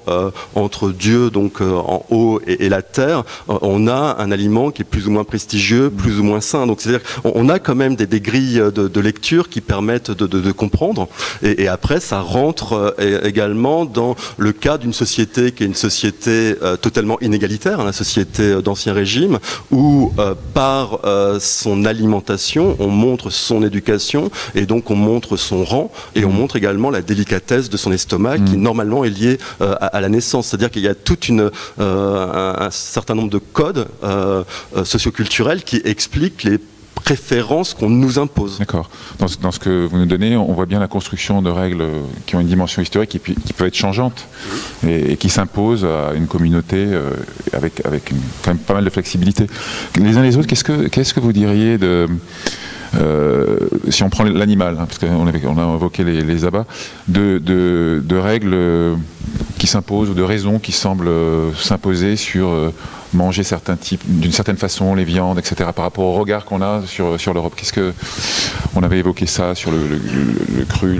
entre Dieu, donc en haut, et la terre, on a un aliment qui est plus ou moins prestigieux, plus ou moins sain. Donc c'est-à-dire qu'on a quand même des grilles de lecture qui permettent de comprendre. Et après, ça rentre également dans le cas d'une société qui est une société totalement inégalitaire, hein, la société d'Ancien Régime, où par son alimentation, on montre son éducation, et donc on montre son rang, et on montre également la délicatesse de son estomac qui normalement est liée à la naissance. C'est-à-dire qu'il y a tout un certain nombre de codes socioculturels qui expliquent les préférences qu'on nous impose. D'accord. Dans ce que vous nous donnez, on voit bien la construction de règles qui ont une dimension historique et qui peuvent être changeantes et qui s'imposent à une communauté avec quand même pas mal de flexibilité. Les uns les autres, qu'est-ce que vous diriez de... si on prend l'animal, hein, parce qu'on a évoqué les abats, de règles qui s'imposent ou de raisons qui semblent s'imposer sur manger certains types, d'une certaine façon, les viandes, etc., par rapport au regard qu'on a sur l'Europe. On avait évoqué ça sur le cru,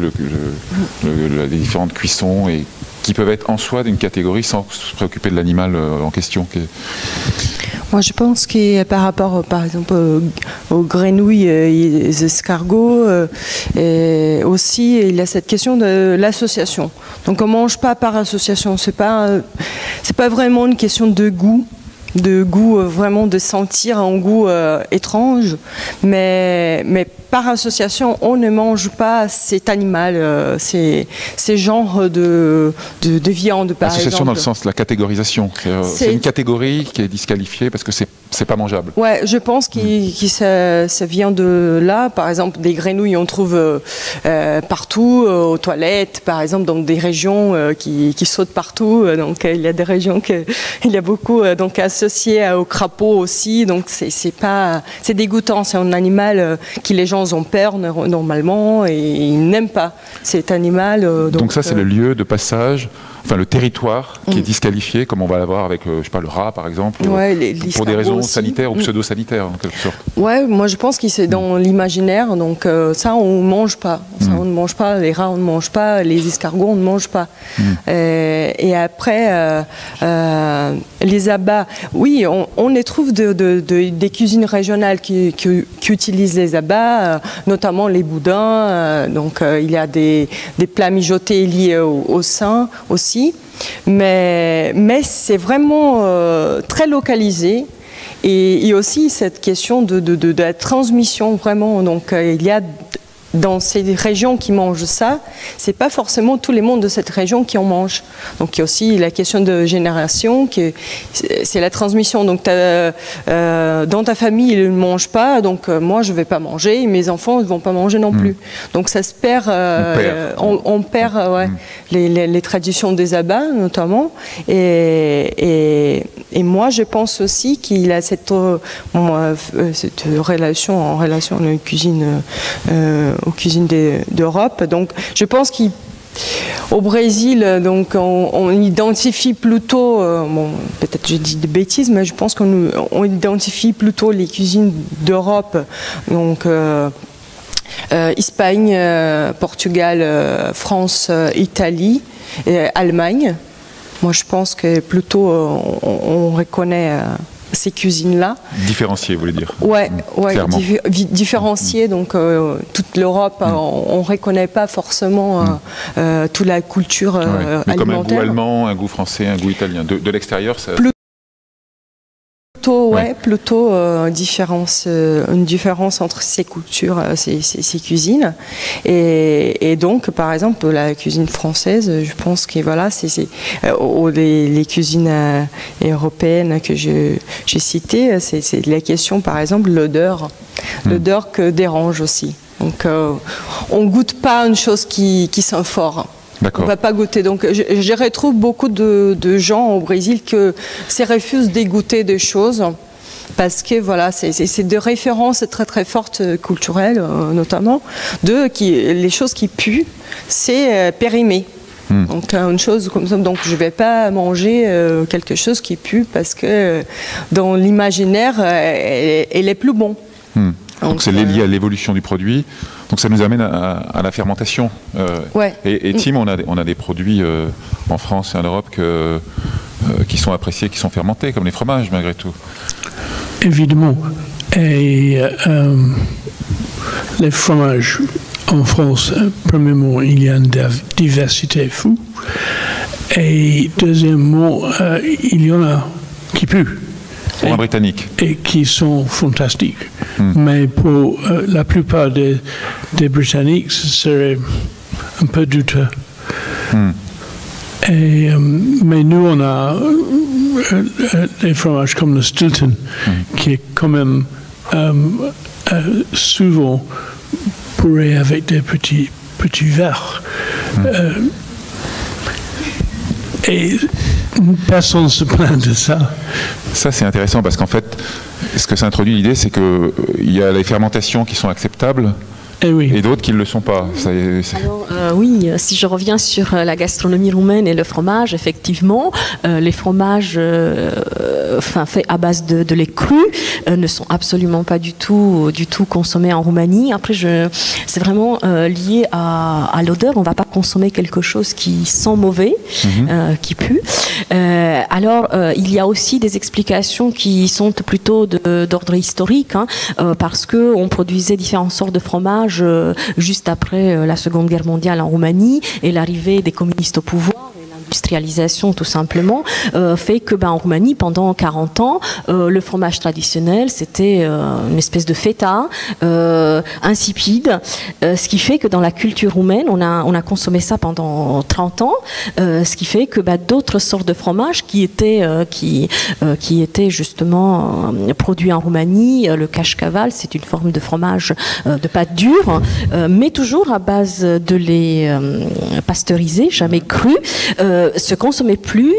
les différentes cuissons, et qui peuvent être en soi d'une catégorie sans se préoccuper de l'animal en question. Moi, je pense que par rapport, par exemple, aux grenouilles et aux escargots, aussi, il y a cette question de l'association. Donc, on ne mange pas par association. C'est pas vraiment une question de goût vraiment de sentir un goût étrange, mais par association, on ne mange pas cet animal, ces genres de viande, par exemple. Association dans le sens de la catégorisation. C'est une catégorie qui est disqualifiée parce que c'est pas mangeable. Ouais, je pense que ça vient de là. Par exemple, des grenouilles, on trouve partout, aux toilettes, par exemple, dans des régions qui sautent partout. Donc, il y a des régions il y a beaucoup donc associées au crapaud aussi. Donc, c'est dégoûtant. C'est un animal qui les gens ont peur normalement et ils n'aiment pas cet animal. Donc ça, c'est le lieu de passage, enfin le territoire qui est disqualifié, comme on va l'avoir avec, je sais pas, le rat par exemple, pour des raisons sanitaires ou pseudo-sanitaires en quelque sorte. Ouais, moi je pense que c'est dans l'imaginaire, donc ça on ne mange pas. Ça, on ne mange pas, les rats on ne mange pas, les escargots on ne mange pas. Et après, les abats, oui, on les trouve des cuisines régionales qui utilisent les abats, notamment les boudins. Donc il y a des plats mijotés liés au sein aussi. Mais c'est vraiment très localisé. Et aussi cette question de la transmission, vraiment. Donc il y a dans ces régions qui mangent ça, c'est pas forcément tout le monde de cette région qui en mange. Donc il y a aussi la question de génération, c'est la transmission. Donc dans ta famille, ils ne mangent pas, donc moi je vais pas manger, et mes enfants ne vont pas manger non plus. Donc ça se perd, on perd les traditions des abats notamment. Et moi je pense aussi qu'il y a cette relation à la cuisine aux cuisines d'Europe. Donc, je pense qu'au Brésil, donc, on identifie plutôt, bon, peut-être je dis des bêtises, mais je pense qu'on identifie plutôt les cuisines d'Europe, donc Espagne, Portugal, France, Italie, Allemagne. Moi, je pense que plutôt on reconnaît ces cuisines-là. Différenciées, vous voulez dire? Ouais, clairement. Différenciées. Donc, toute l'Europe, on ne reconnaît pas forcément toute la culture Mais alimentaire. comme un goût allemand, un goût français, un goût italien. De l'extérieur, ça... Plutôt une différence entre ces cultures, ces cuisines. Et donc, par exemple, la cuisine française, je pense que voilà, les cuisines européennes que j'ai citées, c'est la question, par exemple, l'odeur que dérange aussi. Donc, on goûte pas une chose qui sent fort. On ne va pas goûter. Donc, je retrouve beaucoup de gens au Brésil qui se refusent de goûter des choses parce que voilà, c'est des références très très fortes culturelles, notamment, les choses qui puent, c'est périmé. Donc, une chose comme ça. Donc, je ne vais pas manger quelque chose qui pue parce que dans l'imaginaire, elle est plus bon. Donc, c'est lié à l'évolution du produit. Donc ça nous amène à la fermentation. Et Tim, on a des produits en France et en Europe qui sont appréciés, qui sont fermentés, comme les fromages malgré tout. Évidemment. Et les fromages en France, premièrement, il y a une diversité fou. Et deuxièmement, il y en a qui puent. Britanniques. Et qui sont fantastiques. Mais pour la plupart des Britanniques, ce serait un peu douteux. Mais nous, on a des fromages comme le Stilton, qui est quand même souvent bourré avec des petits verres. Et personne ne se plaint de ça. Ça, c'est intéressant parce qu'en fait, ce que ça introduit l'idée, c'est qu'il y a les fermentations qui sont acceptables et d'autres qui ne le sont pas. Alors, oui, si je reviens sur la gastronomie roumaine et le fromage, effectivement, les fromages faits à base de lait cru ne sont absolument pas du tout consommés en Roumanie. Après, c'est vraiment lié à l'odeur. On ne va pas consommer quelque chose qui sent mauvais, qui pue. Alors, il y a aussi des explications qui sont plutôt d'ordre historique, parce qu'on produisait différentes sortes de fromages juste après la Seconde Guerre mondiale en Roumanie et l'arrivée des communistes au pouvoir. L'industrialisation, tout simplement, fait que en Roumanie, pendant 40 ans, le fromage traditionnel, c'était une espèce de feta insipide, ce qui fait que dans la culture roumaine, on a consommé ça pendant 30 ans, ce qui fait que d'autres sortes de fromages qui étaient justement produits en Roumanie, le cașcaval, c'est une forme de fromage de pâte dure, mais toujours à base de lait pasteurisé, jamais cru, se consommait plus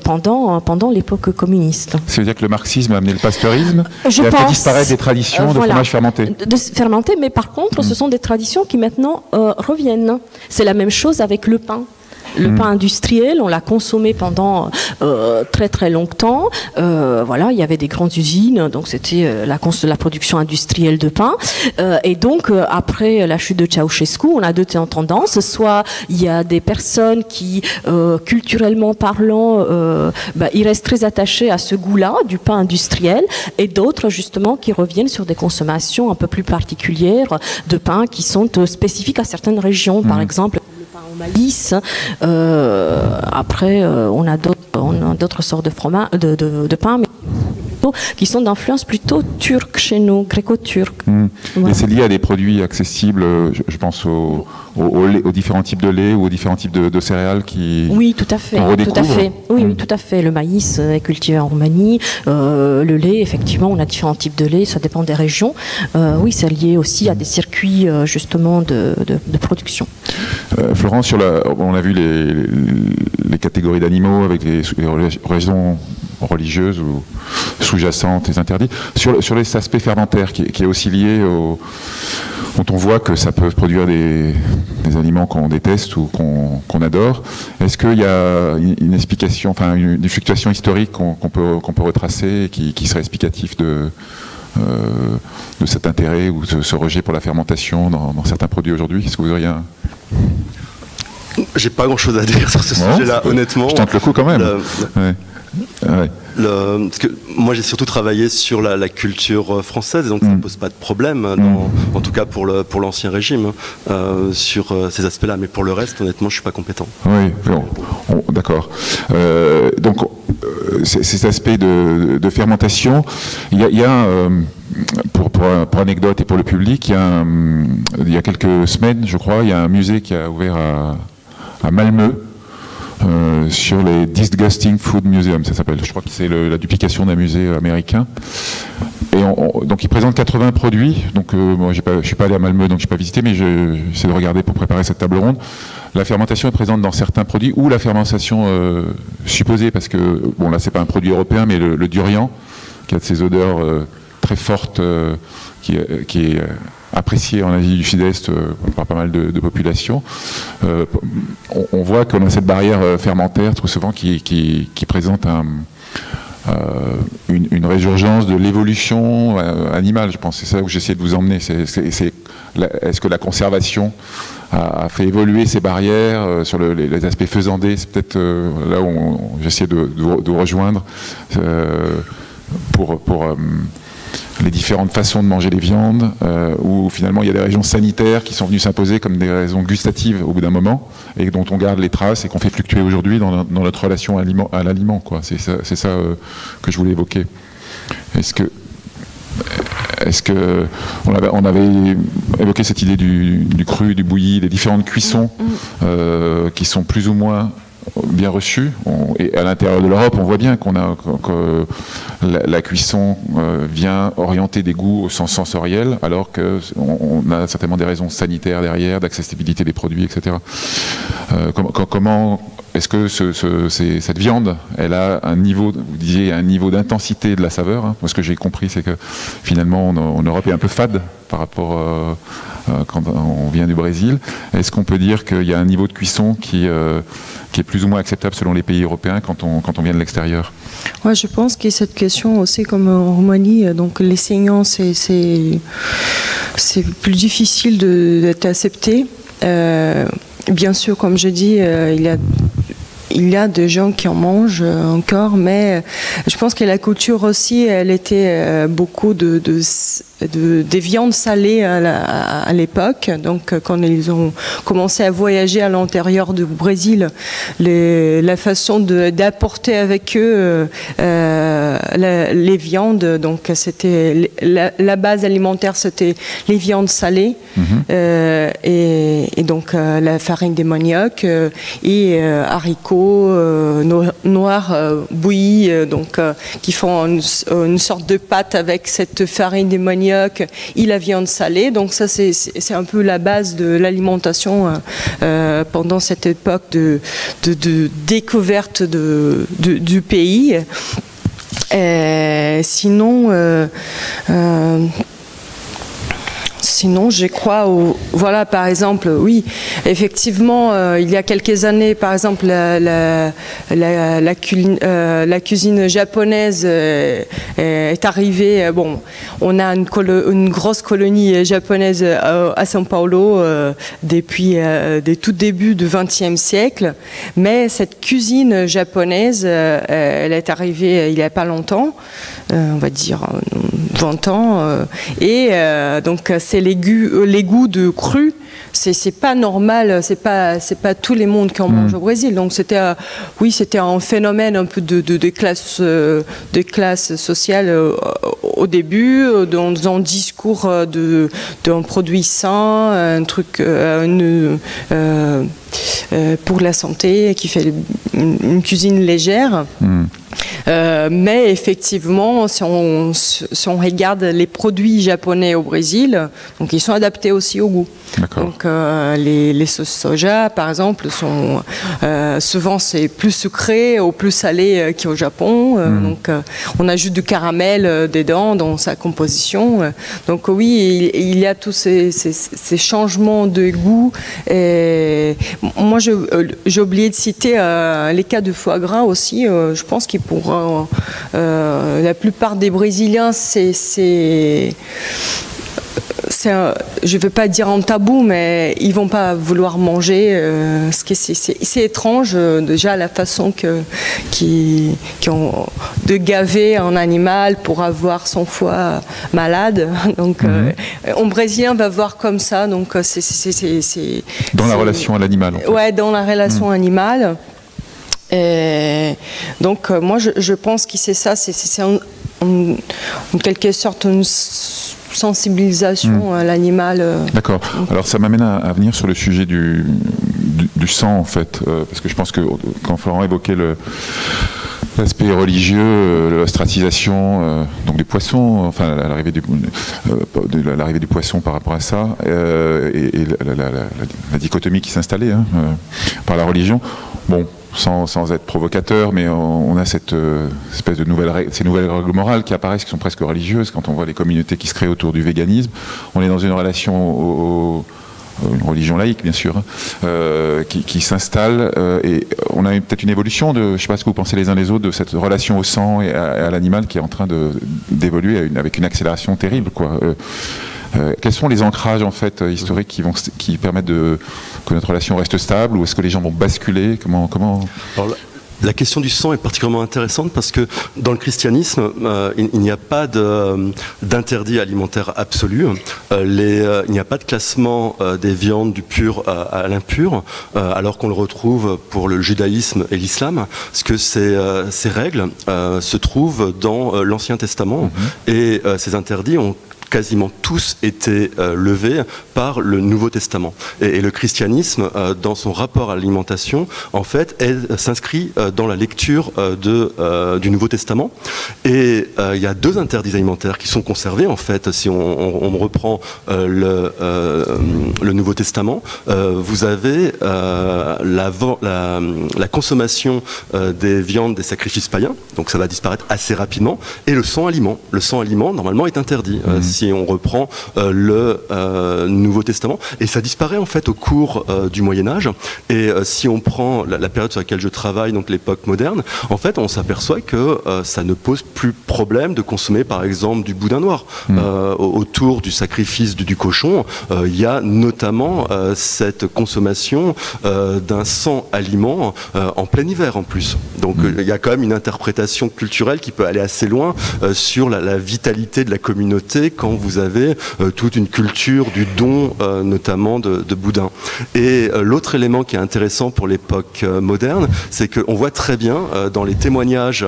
pendant l'époque communiste. Ça veut dire que le marxisme a amené le pasteurisme et a fait disparaître des traditions de fromage fermenté. Fermenté, mais par contre, ce sont des traditions qui maintenant reviennent. C'est la même chose avec le pain. Le pain industriel, on l'a consommé pendant très très longtemps. Voilà, il y avait des grandes usines, donc c'était la production industrielle de pain. Et donc, après la chute de Ceausescu, on a deux tendances. Soit il y a des personnes qui, culturellement parlant, ils restent très attachés à ce goût-là du pain industriel, et d'autres justement qui reviennent sur des consommations un peu plus particulières de pain qui sont spécifiques à certaines régions, par exemple. Au maïs. Après, on a d'autres sortes de fromage, de pain, mais qui sont d'influence plutôt turque chez nous, gréco-turque. Voilà. Et c'est lié à des produits accessibles, je pense aux différents types de lait ou aux différents types de céréales qui... Oui, tout à fait. Tout à fait. Oui, tout à fait. Le maïs est cultivé en Roumanie. Le lait, effectivement, on a différents types de lait, ça dépend des régions. Oui, c'est lié aussi à des circuits, justement, de production. Florence, on a vu les catégories d'animaux avec les raisons religieuses ou sous-jacentes et interdites. Sur les aspects fermentaires, qui est aussi lié dont on voit que ça peut produire des aliments qu'on déteste ou qu'on adore. Est-ce qu'il y a une explication, enfin une fluctuation historique qu'on peut retracer et qui serait explicatif de cet intérêt ou de ce rejet pour la fermentation dans certains produits aujourd'hui? Est-ce que vous auriez un... J'ai pas grand-chose à dire sur ce sujet-là, honnêtement. Je tente le coup quand même. Ouais. Parce que moi j'ai surtout travaillé sur la culture française, donc ça ne pose pas de problème, en tout cas pour l'ancien régime, sur ces aspects-là, mais pour le reste, honnêtement, je ne suis pas compétent. Oui, bon, d'accord. Donc, cet aspect de fermentation, il y a pour anecdote et pour le public, il y a quelques semaines, je crois, il y a un musée qui a ouvert à Malmö, sur les Disgusting Food Museum, ça s'appelle. Je crois que c'est la duplication d'un musée américain. Et donc ils présentent 80 produits. Donc moi je suis pas allé à Malmö, donc je n'ai pas visité, mais j'essaie de regarder pour préparer cette table ronde. La fermentation est présente dans certains produits, ou la fermentation supposée, parce que bon là c'est pas un produit européen, mais le durian, qui a de ces odeurs très fortes, qui est apprécié en Asie du Sud-Est par pas mal de populations. On voit qu'on a cette barrière fermentaire trop souvent qui présente une résurgence de l'évolution animale, je pense. C'est ça où j'essaie de vous emmener. Est-ce que la conservation a fait évoluer ces barrières sur les aspects faisandés? C'est peut-être là où j'essaie de vous rejoindre pour les différentes façons de manger les viandes, où finalement il y a des raisons sanitaires qui sont venues s'imposer comme des raisons gustatives au bout d'un moment, et dont on garde les traces et qu'on fait fluctuer aujourd'hui dans notre relation à l'aliment, quoi. C'est ça que je voulais évoquer. Est-ce que on avait évoqué cette idée du cru, du bouilli, des différentes cuissons qui sont plus ou moins bien reçu, et à l'intérieur de l'Europe, on voit bien que la cuisson vient orienter des goûts au sens sensoriel, alors qu'on a certainement des raisons sanitaires derrière, d'accessibilité des produits, etc. Comment est-ce que cette viande, elle a un niveau, vous disiez, un niveau d'intensité de la saveur, hein? Moi, ce que j'ai compris, c'est que finalement, en Europe, est un peu fade par rapport quand on vient du Brésil. Est-ce qu'on peut dire qu'il y a un niveau de cuisson qui est plus ou moins acceptable selon les pays européens quand on vient de l'extérieur? Ouais, je pense que cette question aussi, comme en Roumanie, donc les saignants, c'est plus difficile d'être accepté. Bien sûr, comme je dis, il y a des gens qui en mangent encore, mais je pense que la culture aussi, elle était beaucoup des viandes salées à l'époque. Donc, quand ils ont commencé à voyager à l'intérieur du Brésil, la façon d'apporter avec eux les viandes, donc c'était la base alimentaire, c'était les viandes salées, et donc la farine de manioc et haricots noirs bouillis, donc qui font une sorte de pâte avec cette farine de manioc et la viande salée. Donc ça, c'est un peu la base de l'alimentation pendant cette époque de découverte du pays. Sinon, je crois, voilà, par exemple, oui, effectivement, il y a quelques années, par exemple, la cuisine japonaise est arrivée. Bon, on a une grosse colonie japonaise à São Paulo depuis des tout débuts du XXe siècle, mais cette cuisine japonaise, elle est arrivée il n'y a pas longtemps, on va dire 20 ans, et donc c'est les goûts de cru. C'est pas normal, c'est pas tous les mondes qui en mangent au Brésil. Donc c'était un phénomène un peu de classe sociale au début, dans un discours d'un produit sain, un truc pour la santé, qui fait une cuisine légère. Mais effectivement, si on regarde les produits japonais au Brésil, donc ils sont adaptés aussi au goût. Donc les sauces soja, par exemple, sont souvent c'est plus sucré ou plus salé qu'au Japon. Donc on ajoute du caramel dedans dans sa composition. Donc oui, il y a tous ces changements de goût. Et moi, j'ai oublié de citer les cas de foie gras aussi. Je pense que pour la plupart des Brésiliens, c'est je ne veux pas dire un tabou, mais ils ne vont pas vouloir manger. C'est étrange, déjà, la façon qu'ils ont de gaver un animal pour avoir son foie malade. Donc, en brésilien, on va voir comme ça. Donc, dans la relation à l'animal. En fait. Ouais, dans la relation animale. Et donc, moi, je pense que c'est ça. C'est en quelque sorte une sensibilisation à l'animal. D'accord. Alors ça m'amène à venir sur le sujet du sang en fait, parce que je pense que quand Florent évoquait l'aspect religieux, l'ostracisation donc des poissons, enfin l'arrivée du poisson par rapport à ça, et la dichotomie qui s'installait par la religion. Bon. Sans être provocateur, mais on a cette espèce de ces nouvelles règles morales qui apparaissent, qui sont presque religieuses. Quand on voit les communautés qui se créent autour du véganisme, on est dans une relation une religion laïque, bien sûr, qui s'installe. Et on a peut-être une évolution je ne sais pas ce que vous pensez les uns les autres, de cette relation au sang et à l'animal qui est en train d'évoluer avec une accélération terrible, quoi. Quels sont les ancrages en fait historiques qui permettent que notre relation reste stable, ou est-ce que les gens vont basculer? Comment... Alors, la question du sang est particulièrement intéressante parce que dans le christianisme, il n'y a pas d'interdit alimentaire absolu. Il n'y a pas de classement des viandes du pur à l'impur, alors qu'on le retrouve pour le judaïsme et l'islam, parce que ces règles se trouvent dans l'Ancien Testament, et ces interdits ont quasiment tous été levés par le Nouveau Testament. Et le christianisme, dans son rapport à l'alimentation, en fait, s'inscrit dans la lecture du Nouveau Testament. Et il y a deux interdits alimentaires qui sont conservés, en fait, si on reprend le Nouveau Testament. Vous avez la consommation des viandes des sacrifices païens, donc ça va disparaître assez rapidement, et le sang aliment. Le sang aliment, normalement, est interdit. Si on reprend le Nouveau Testament, et ça disparaît en fait au cours du Moyen-Âge. Et si on prend la période sur laquelle je travaille, donc l'époque moderne, en fait on s'aperçoit que ça ne pose plus problème de consommer par exemple du boudin noir. Autour du sacrifice du cochon, il y a notamment cette consommation d'un sang aliment en plein hiver en plus. Donc il y a quand même une interprétation culturelle qui peut aller assez loin sur la vitalité de la communauté quand vous avez toute une culture du don, notamment de boudin. Et l'autre élément qui est intéressant pour l'époque moderne, c'est qu'on voit très bien dans les témoignages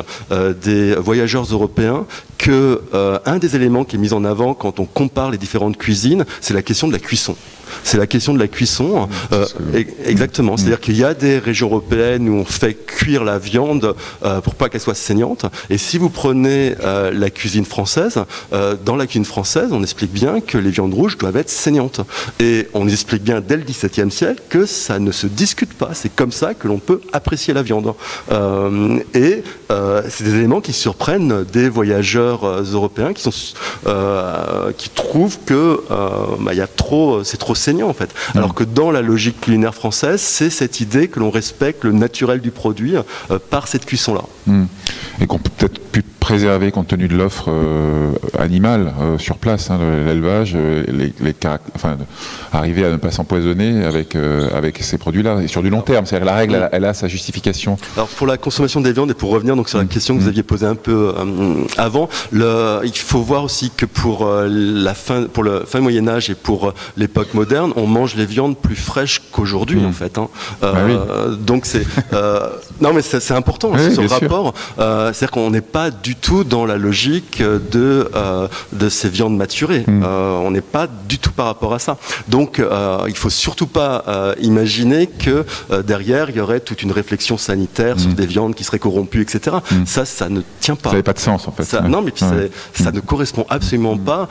des voyageurs européens que un des éléments qui est mis en avant quand on compare les différentes cuisines, c'est la question de la cuisson. C'est la question de la cuisson. Exactement. C'est-à-dire qu'il y a des régions européennes où on fait cuire la viande pour pas qu'elle soit saignante. Et si vous prenez la cuisine française, dans la cuisine française, on explique bien que les viandes rouges doivent être saignantes. Et on explique bien dès le XVIIe siècle que ça ne se discute pas. C'est comme ça que l'on peut apprécier la viande. C'est des éléments qui surprennent des voyageurs européens qui trouvent que c'est trop saignant en fait. Alors que dans la logique culinaire française, c'est cette idée que l'on respecte le naturel du produit par cette cuisson-là. Et qu'on peut peut-être plus préserver compte tenu de l'offre animale sur place, l'élevage, arriver à ne pas s'empoisonner avec ces produits-là, et sur du long terme. C'est-à-dire que la règle, elle a sa justification. Alors pour la consommation des viandes, et pour revenir donc sur la question que vous aviez posée un peu avant, il faut voir aussi que pour le fin Moyen-Âge et pour l'époque moderne, on mange les viandes plus fraîches qu'aujourd'hui en fait. Donc c'est non mais c'est important ce rapport. C'est-à-dire qu'on n'est pas du tout dans la logique de ces viandes maturées. On n'est pas du tout par rapport à ça. Donc il faut surtout pas imaginer que derrière il y aurait toute une réflexion sanitaire sur des viandes qui seraient corrompues, etc. Ça ne tient pas. Ça n'avait pas de sens en fait. Non mais puis ça ne correspond absolument pas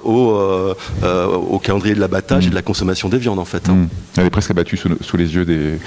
au calendrier de l'abattage et de la consommation des viandes en fait. Elle est presque abattue sous les yeux des...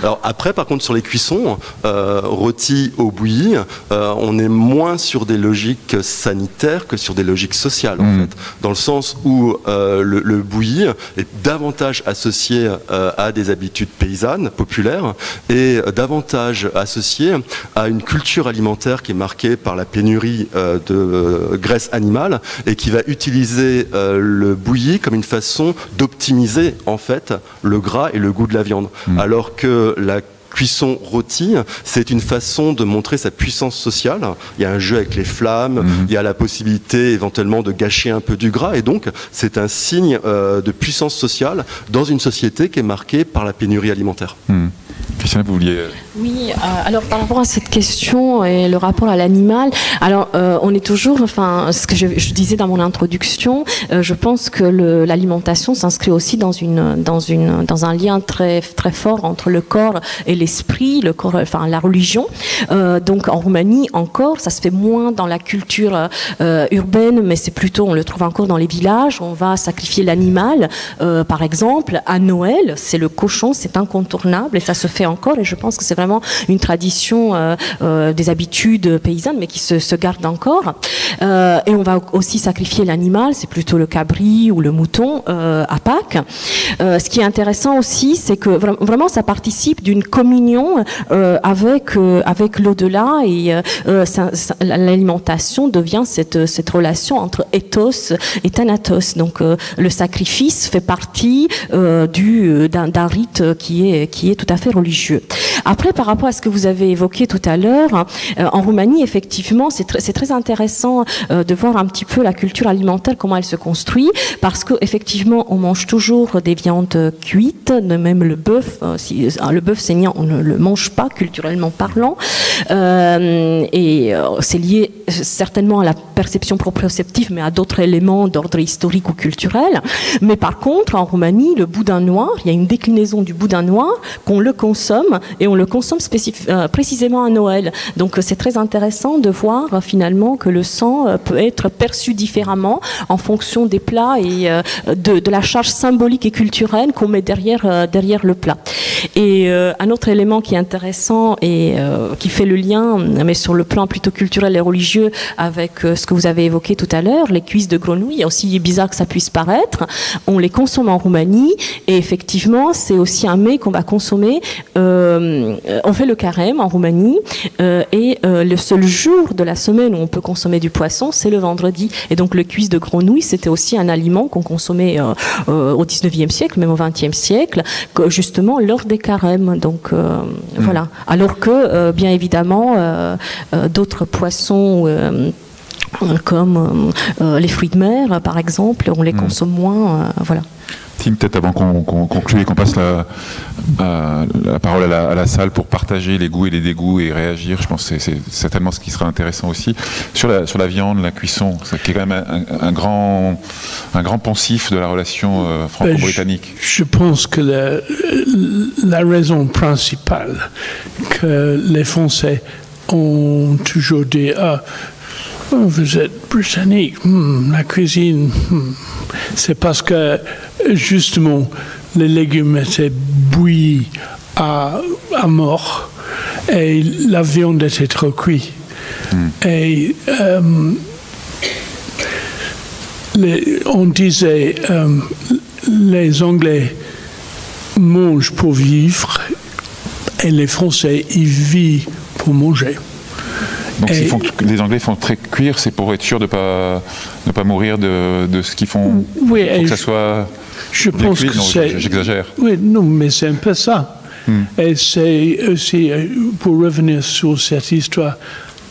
Alors après par contre sur les cuissons, rôtis au bouilli, on est moins sur des logiques sanitaires que sur des logiques sociales, en fait. Dans le sens où le bouilli est davantage associé à des habitudes paysannes, populaires, et davantage associé à une culture alimentaire qui est marquée par la pénurie de graisse animale et qui va utiliser le bouilli comme une façon d'optimiser, en fait, le gras et le goût de la viande. Alors que la cuisson rôtie, c'est une façon de montrer sa puissance sociale. Il y a un jeu avec les flammes, il y a la possibilité éventuellement de gâcher un peu du gras, et donc c'est un signe de puissance sociale dans une société qui est marquée par la pénurie alimentaire. Christiane, vous vouliez... Oui, alors par rapport à cette question et le rapport à l'animal, alors on est toujours, enfin, ce que je disais dans mon introduction, je pense que l'alimentation s'inscrit aussi dans un lien très très fort entre le corps et l'esprit, le corps, enfin la religion. Donc en Roumanie encore, ça se fait moins dans la culture urbaine, mais c'est plutôt, on le trouve encore dans les villages. On va sacrifier l'animal, par exemple à Noël, c'est le cochon, c'est incontournable et ça se fait encore. Et je pense que c'est vraiment une tradition des habitudes paysannes, mais qui se garde encore. Et on va aussi sacrifier l'animal, c'est plutôt le cabri ou le mouton à Pâques. Ce qui est intéressant aussi, c'est que vraiment ça participe d'une communion avec l'au-delà, et l'alimentation devient cette relation entre ethos et thanatos. Donc le sacrifice fait partie d'un rite qui est tout à fait religieux. Après, par rapport à ce que vous avez évoqué tout à l'heure, en Roumanie, effectivement, c'est très intéressant de voir un petit peu la culture alimentaire, comment elle se construit, parce qu'effectivement, on mange toujours des viandes cuites, même le bœuf. Le bœuf saignant, on ne le mange pas, culturellement parlant, et c'est lié certainement à la perception proprioceptive, mais à d'autres éléments d'ordre historique ou culturel. Mais par contre, en Roumanie, le boudin noir, il y a une déclinaison du boudin noir qu'on le consomme, et on le consomme précisément à Noël. Donc c'est très intéressant de voir finalement que le sang peut être perçu différemment en fonction des plats et de la charge symbolique et culturelle qu'on met derrière le plat. Et un autre élément qui est intéressant et qui fait le lien, mais sur le plan plutôt culturel et religieux, avec ce que vous avez évoqué tout à l'heure, les cuisses de grenouille, aussi bizarre que ça puisse paraître, on les consomme en Roumanie, et effectivement c'est aussi un mets qu'on va consommer. On fait le carême en Roumanie, et le seul jour de la semaine où on peut consommer du poisson, c'est le vendredi. Et donc le cuisse de grenouille, c'était aussi un aliment qu'on consommait au 19e siècle, même au 20e siècle, justement lors des carèmes. Donc voilà. Alors que, bien évidemment, d'autres poissons comme les fruits de mer, par exemple, on les consomme moins. Voilà. Tim, peut-être avant qu'on conclue et qu'on passe la parole à la salle pour partager les goûts et les dégoûts et réagir, je pense que c'est certainement ce qui sera intéressant aussi. Sur la viande, la cuisson, qui est quand même un grand poncif de la relation franco-britannique. Je pense que la raison principale que les Français ont toujours dit vous êtes britannique, la cuisine, c'est parce que justement les légumes étaient bouillis à mort et la viande était trop cuite. Et on disait les Anglais mangent pour vivre et les Français ils vivent pour manger. Donc les Anglais font très cuire, c'est pour être sûr de ne pas mourir de ce qu'ils font. Oui, pour que ça soit je bien pense cuit. que Non, j'exagère. Oui, non, mais c'est un peu ça. Et c'est aussi, pour revenir sur cette histoire,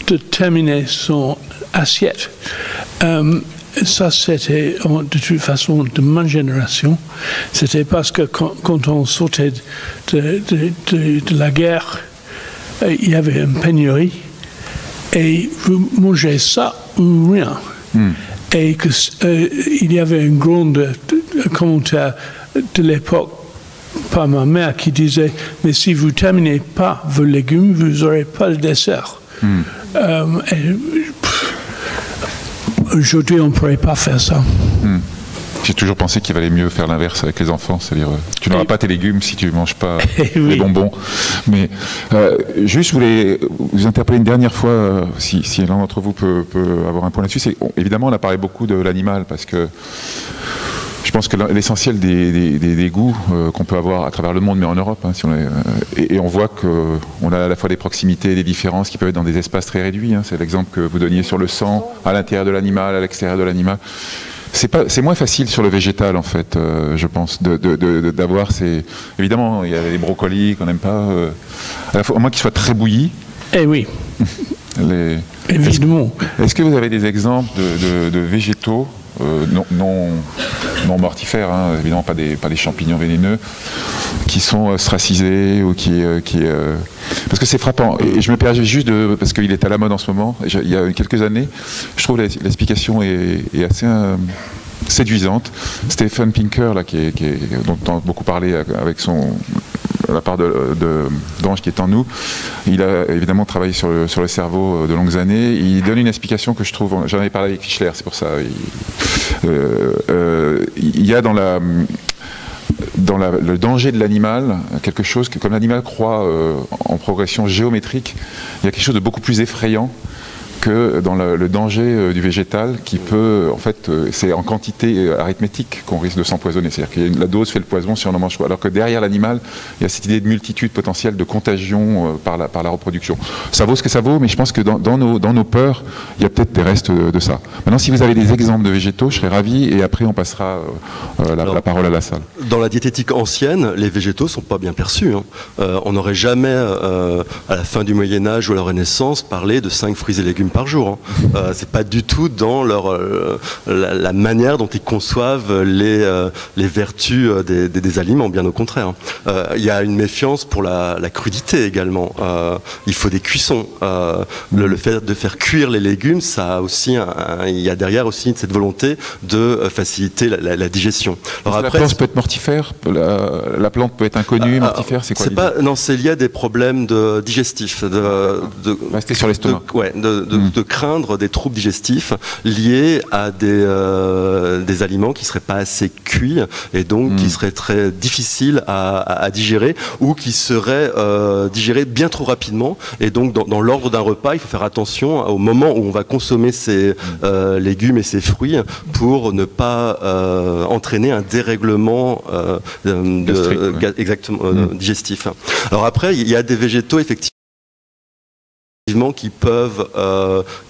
de terminer son assiette. Ça, c'était de toute façon de ma génération. C'était parce que quand on sortait de la guerre, il y avait une pénurie. Et vous mangez ça ou rien. Et il y avait un grand commentaire de l'époque par ma mère qui disait « Mais si vous ne terminez pas vos légumes, vous n'aurez pas de dessert. Aujourd'hui, on ne pourrait pas faire ça. J'ai toujours pensé qu'il valait mieux faire l'inverse avec les enfants, c'est-à-dire tu n'auras pas tes légumes si tu ne manges pas les bonbons. Mais juste, je voulais vous interpeller une dernière fois, si l'un d'entre vous peut avoir un point là-dessus. Évidemment, on a parlé beaucoup de l'animal, parce que je pense que l'essentiel des goûts qu'on peut avoir à travers le monde, mais en Europe, hein, et on voit qu'on a à la fois des proximités et des différences qui peuvent être dans des espaces très réduits. Hein. C'est l'exemple que vous donniez sur le sang, à l'intérieur de l'animal, à l'extérieur de l'animal. C'est moins facile sur le végétal, en fait, je pense, d'avoir ces... Évidemment, il y a les brocolis qu'on n'aime pas, à la fois, au moins qu'ils soient très bouillis. Eh oui, évidemment. Est-ce que vous avez des exemples de végétaux non mortifères, hein, évidemment pas des champignons vénéneux, qui sont ostracisés ou qui parce que c'est frappant, et je me permets juste parce qu'il est à la mode en ce moment, il y a quelques années, je trouve l'explication est assez séduisante. Steven Pinker, là, dont on a beaucoup parlé avec la part d'Ange qui est en nous, il a évidemment travaillé sur le cerveau de longues années. Il donne une explication que je trouve, j'en avais parlé avec Fischler, c'est pour ça, il y a dans le danger de l'animal quelque chose que, comme l'animal croît en progression géométrique, il y a quelque chose de beaucoup plus effrayant que dans le danger du végétal, qui peut, en fait, c'est en quantité arithmétique qu'on risque de s'empoisonner. C'est-à-dire que la dose fait le poison si on en mange trop. Alors que derrière l'animal, il y a cette idée de multitude potentielle de contagion par la reproduction. Ça vaut ce que ça vaut, mais je pense que dans nos peurs, il y a peut-être des restes de ça. Maintenant, si vous avez des exemples de végétaux, je serais ravi, et après on passera la parole à la salle. Dans la diététique ancienne, les végétaux ne sont pas bien perçus. Hein. On n'aurait jamais, à la fin du Moyen-Âge ou à la Renaissance, parlé de 5 fruits et légumes par jour. Hein. C'est pas du tout dans la manière dont ils conçoivent les vertus des aliments, bien au contraire. Il y a une méfiance pour la crudité également. Il faut des cuissons. Le fait de faire cuire les légumes, ça a aussi il y a derrière aussi cette volonté de faciliter la digestion. Alors après, la plante peut être mortifère, la plante peut être inconnue, mortifère, c'est quoi Non, c'est lié à des problèmes digestifs. Rester sur l'estomac. De craindre des troubles digestifs liés à des aliments qui ne seraient pas assez cuits et donc qui seraient très difficiles à digérer, ou qui seraient digérés bien trop rapidement. Et donc dans l'ordre d'un repas, il faut faire attention au moment où on va consommer ces légumes et ces fruits pour ne pas entraîner un dérèglement digestif. Alors après, il y a des végétaux effectivement qui peuvent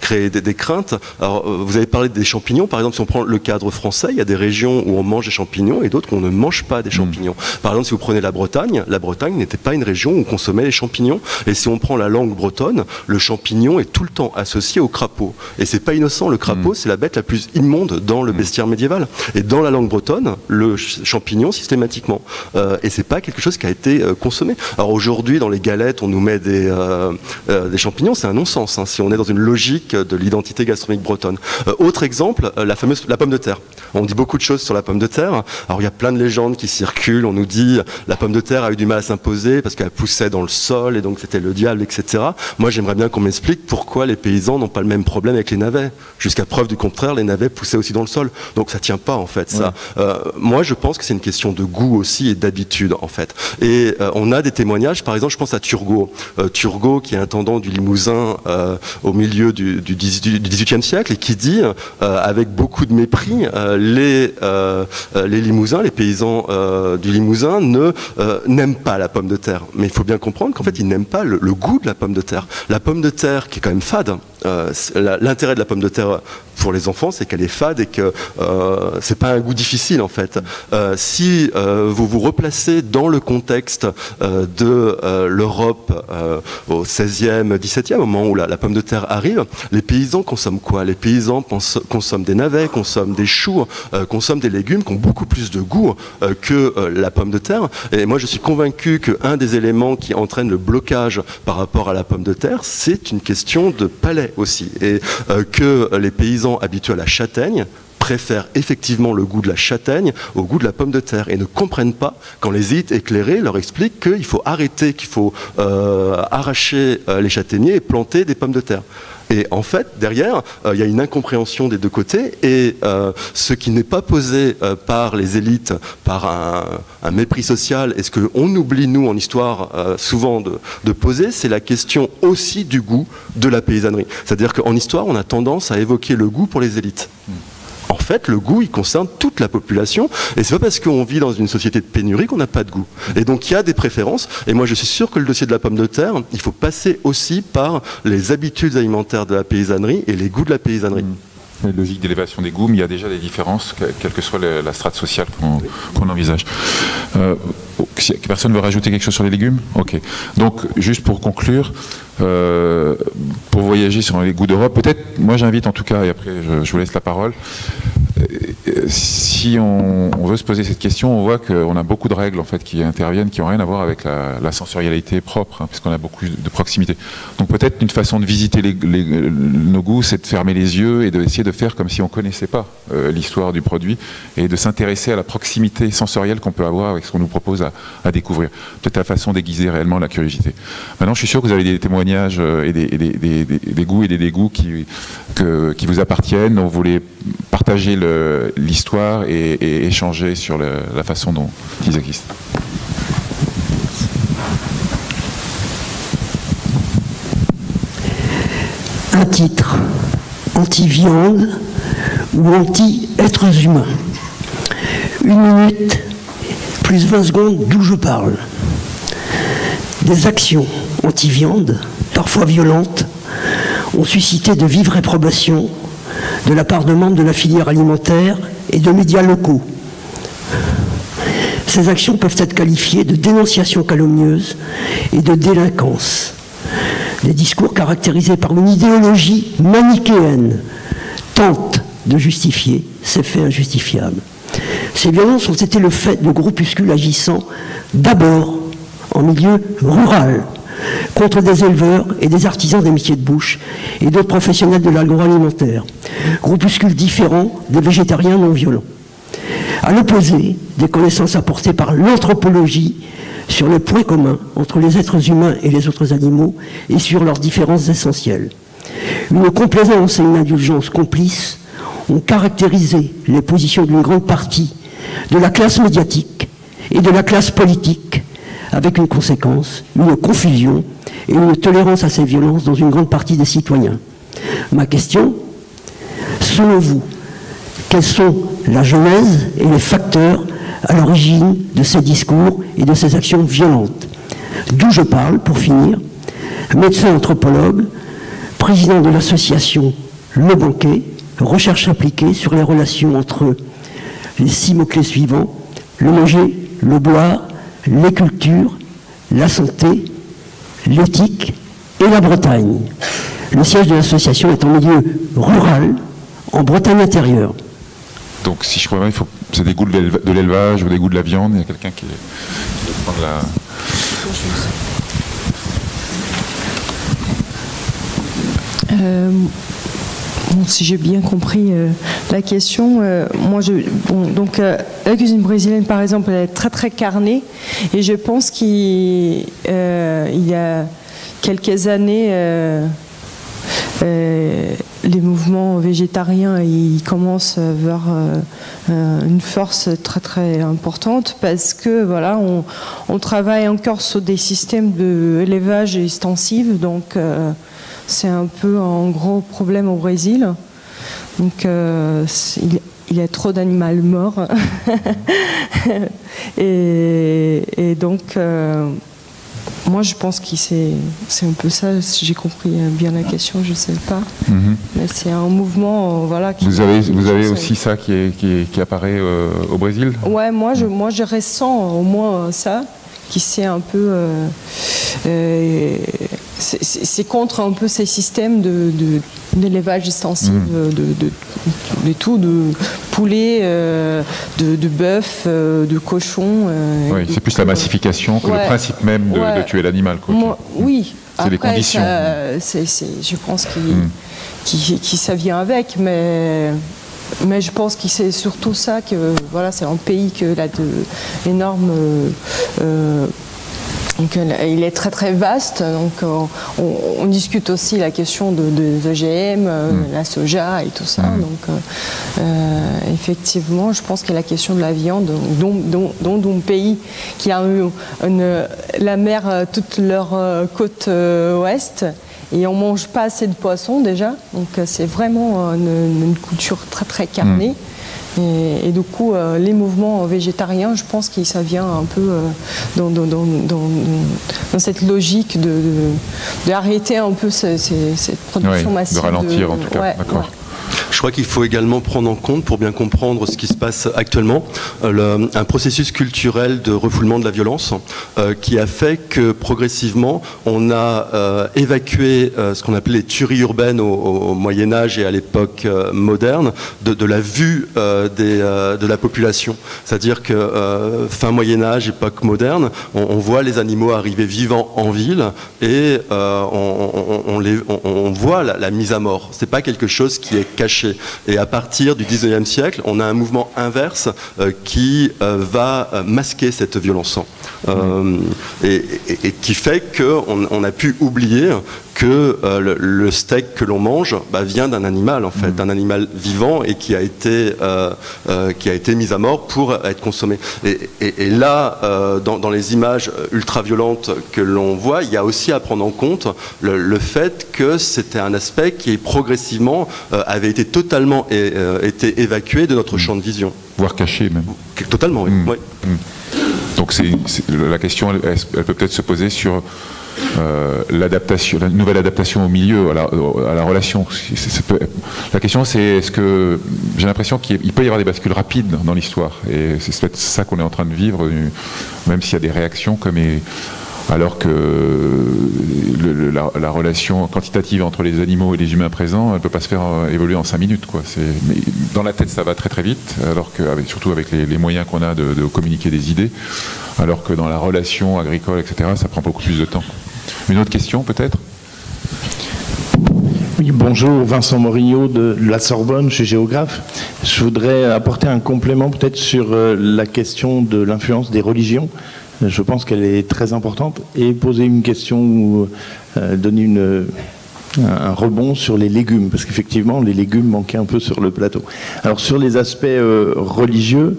créer des craintes. Alors, vous avez parlé des champignons, par exemple, si on prend le cadre français, il y a des régions où on mange des champignons et d'autres où on ne mange pas des champignons. Par exemple, si vous prenez la Bretagne n'était pas une région où on consommait les champignons, et si on prend la langue bretonne, le champignon est tout le temps associé au crapaud. Et c'est pas innocent, le crapaud, c'est la bête la plus immonde dans le bestiaire médiéval. Et dans la langue bretonne, le champignon, systématiquement. Et c'est pas quelque chose qui a été consommé. Alors aujourd'hui, dans les galettes, on nous met des champignons, c'est un non-sens, hein, si on est dans une logique de l'identité gastronomique bretonne. Autre exemple, la pomme de terre. On dit beaucoup de choses sur la pomme de terre. Alors il y a plein de légendes qui circulent. On nous dit la pomme de terre a eu du mal à s'imposer parce qu'elle poussait dans le sol et donc c'était le diable, etc. Moi, j'aimerais bien qu'on m'explique pourquoi les paysans n'ont pas le même problème avec les navets. Jusqu'à preuve du contraire, les navets poussaient aussi dans le sol. Donc ça tient pas, en fait, ça. Moi, je pense que c'est une question de goût aussi et d'habitude, en fait. Et on a des témoignages, par exemple, je pense à Turgot. Turgot, qui est intendant du Limousin au milieu du XVIIIe siècle, et qui dit, avec beaucoup de mépris, les Limousins, les paysans du Limousin n'aiment pas la pomme de terre. Mais il faut bien comprendre qu'en fait, ils n'aiment pas le goût de la pomme de terre. La pomme de terre, qui est quand même fade, l'intérêt de la pomme de terre pour les enfants, c'est qu'elle est fade et que c'est pas un goût difficile, en fait. Si vous vous replacez dans le contexte de l'Europe au XVIe, XVIIe, au moment où la pomme de terre arrive, les paysans consomment quoi? Les paysans consomment des navets, consomment des choux, consomment des légumes qui ont beaucoup plus de goût que la pomme de terre. Et moi, je suis convaincu qu'un des éléments qui entraîne le blocage par rapport à la pomme de terre, c'est une question de palais aussi. Et que les paysans habitués à la châtaigne préfèrent effectivement le goût de la châtaigne au goût de la pomme de terre et ne comprennent pas quand les élites éclairées leur expliquent qu'il faut arrêter, qu'il faut arracher les châtaigniers et planter des pommes de terre. Et en fait, derrière, il y a une incompréhension des deux côtés, et ce qui n'est pas posé par les élites, par un mépris social, et ce qu'on oublie, nous, en histoire, souvent de poser, c'est la question aussi du goût de la paysannerie. C'est-à-dire qu'en histoire, on a tendance à évoquer le goût pour les élites. En fait, le goût, il concerne toute la population, et c'est pas parce qu'on vit dans une société de pénurie qu'on n'a pas de goût. Et donc, il y a des préférences, et moi, je suis sûr que le dossier de la pomme de terre, il faut passer aussi par les habitudes alimentaires de la paysannerie et les goûts de la paysannerie. Une logique d'élévation des goûts, mais il y a déjà des différences, quelle que soit la strate sociale qu'on envisage. Personne ne veut rajouter quelque chose sur les légumes? Ok. Donc, juste pour conclure, pour voyager sur les goûts d'Europe, peut-être, moi j'invite en tout cas, et après je vous laisse la parole, si on veut se poser cette question, on voit qu'on a beaucoup de règles en fait, qui interviennent, qui n'ont rien à voir avec la sensorialité propre, hein, puisqu'on a beaucoup de proximité. Donc peut-être une façon de visiter nos goûts, c'est de fermer les yeux et d'essayer de faire comme si on ne connaissait pas l'histoire du produit, et de s'intéresser à la proximité sensorielle qu'on peut avoir avec ce qu'on nous propose à découvrir. Peut-être la façon d'aiguiser réellement la curiosité. Maintenant, je suis sûr que vous avez des témoignages et des goûts et des dégoûts qui vous appartiennent, dont vous voulez partager l'histoire et échanger sur la façon dont ils existent. Un titre, anti-viande ou anti-êtres humains. 1 minute plus 20 secondes d'où je parle. Des actions anti-viande, parfois violentes, ont suscité de vives réprobations de la part de membres de la filière alimentaire et de médias locaux. Ces actions peuvent être qualifiées de dénonciation calomnieuse et de délinquance. Des discours caractérisés par une idéologie manichéenne tentent de justifier ces faits injustifiables. Ces violences ont été le fait de groupuscules agissant d'abord en milieu rural, contre des éleveurs et des artisans des métiers de bouche et d'autres professionnels de l'agroalimentaire, groupuscules différents des végétariens non violents. À l'opposé, des connaissances apportées par l'anthropologie sur les points communs entre les êtres humains et les autres animaux et sur leurs différences essentielles. Une complaisance et une indulgence complices ont caractérisé les positions d'une grande partie de la classe médiatique et de la classe politique, avec une conséquence, une confusion et une tolérance à ces violences dans une grande partie des citoyens. Ma question, selon vous, quels sont la genèse et les facteurs à l'origine de ces discours et de ces actions violentes? D'où je parle, pour finir, médecin anthropologue, président de l'association Le Banquet, recherche appliquée sur les relations entre les 6 mots-clés suivants: le manger, le boire, les cultures, la santé, l'éthique et la Bretagne. Le siège de l'association est en milieu rural, en Bretagne intérieure. Donc, si je crois bien, c'est des goûts de l'élevage ou des goûts de la viande. Il y a quelqu'un qui veut prendre la... Bon, si j'ai bien compris la question, la cuisine brésilienne, par exemple, elle est très très carnée, et je pense qu'il y a quelques années, les mouvements végétariens ils commencent vers une force très très importante, parce que voilà, on travaille encore sur des systèmes d'élevage extensif, donc c'est un peu un gros problème au Brésil. Donc il y a trop d'animaux morts. et donc moi je pense que c'est un peu ça, si j'ai compris bien la question, je ne sais pas. Mais c'est un mouvement voilà, Vous avez aussi ça qui apparaît au Brésil? Ouais, moi je ressens au moins ça, qui c'est un peu... c'est contre un peu ces systèmes d'élevage extensif, de tout, de poulet, de bœuf, de cochon. Oui, c'est plus la massification que le principe même de tuer l'animal. Oui, c'est les conditions. Je pense que ça vient avec, mais je pense que c'est surtout ça, que voilà, c'est un pays qui a d'énormes Donc, il est très très vaste. Donc, on discute aussi la question des OGM, la soja et tout ça. Donc, effectivement, je pense qu'il y a la question de la viande, dont un pays qui a eu la mer toute leur côte ouest. Et on ne mange pas assez de poissons déjà. Donc, c'est vraiment une culture très très carnée. Et du coup, les mouvements végétariens, je pense que ça vient un peu dans cette logique d'arrêter un peu cette production massive. De ralentir en tout cas, d'accord. Ouais. Je crois qu'il faut également prendre en compte, pour bien comprendre ce qui se passe actuellement, un processus culturel de refoulement de la violence qui a fait que progressivement on a évacué ce qu'on appelait les tueries urbaines au Moyen-Âge et à l'époque moderne de la vue de la population. C'est-à-dire que fin Moyen-Âge, époque moderne, on voit les animaux arriver vivants en ville et on voit la mise à mort. C'est pas quelque chose qui est caché. Et à partir du 19e siècle, on a un mouvement inverse qui va masquer cette violence. Et qui fait qu'on a pu oublier que le steak que l'on mange vient d'un animal, en fait, d'un animal vivant et qui a été mis à mort pour être consommé. Et là, dans les images ultra-violentes que l'on voit, il y a aussi à prendre en compte le fait que c'était un aspect qui progressivement avait été totalement été évacué de notre champ de vision. Voire caché même. Totalement, oui. Oui. Donc la question, elle peut peut-être se poser sur l'adaptation, la nouvelle adaptation au milieu, à la relation. La question, c'est est-ce que j'ai l'impression qu'il peut y avoir des bascules rapides dans l'histoire, et c'est peut-être ça qu'on est en train de vivre, même s'il y a des réactions alors que la relation quantitative entre les animaux et les humains présents, elle ne peut pas se faire évoluer en 5 minutes, quoi. Mais dans la tête, ça va très très vite, alors que, surtout avec les moyens qu'on a de communiquer des idées, alors que dans la relation agricole, etc., ça prend beaucoup plus de temps. Une autre question, peut-être ? Oui, bonjour, Vincent Morillo de la Sorbonne, je suis géographe. Je voudrais apporter un complément peut-être sur la question de l'influence des religions. Je pense qu'elle est très importante, et poser une question ou donner un rebond sur les légumes, parce qu'effectivement les légumes manquaient un peu sur le plateau. Alors sur les aspects religieux,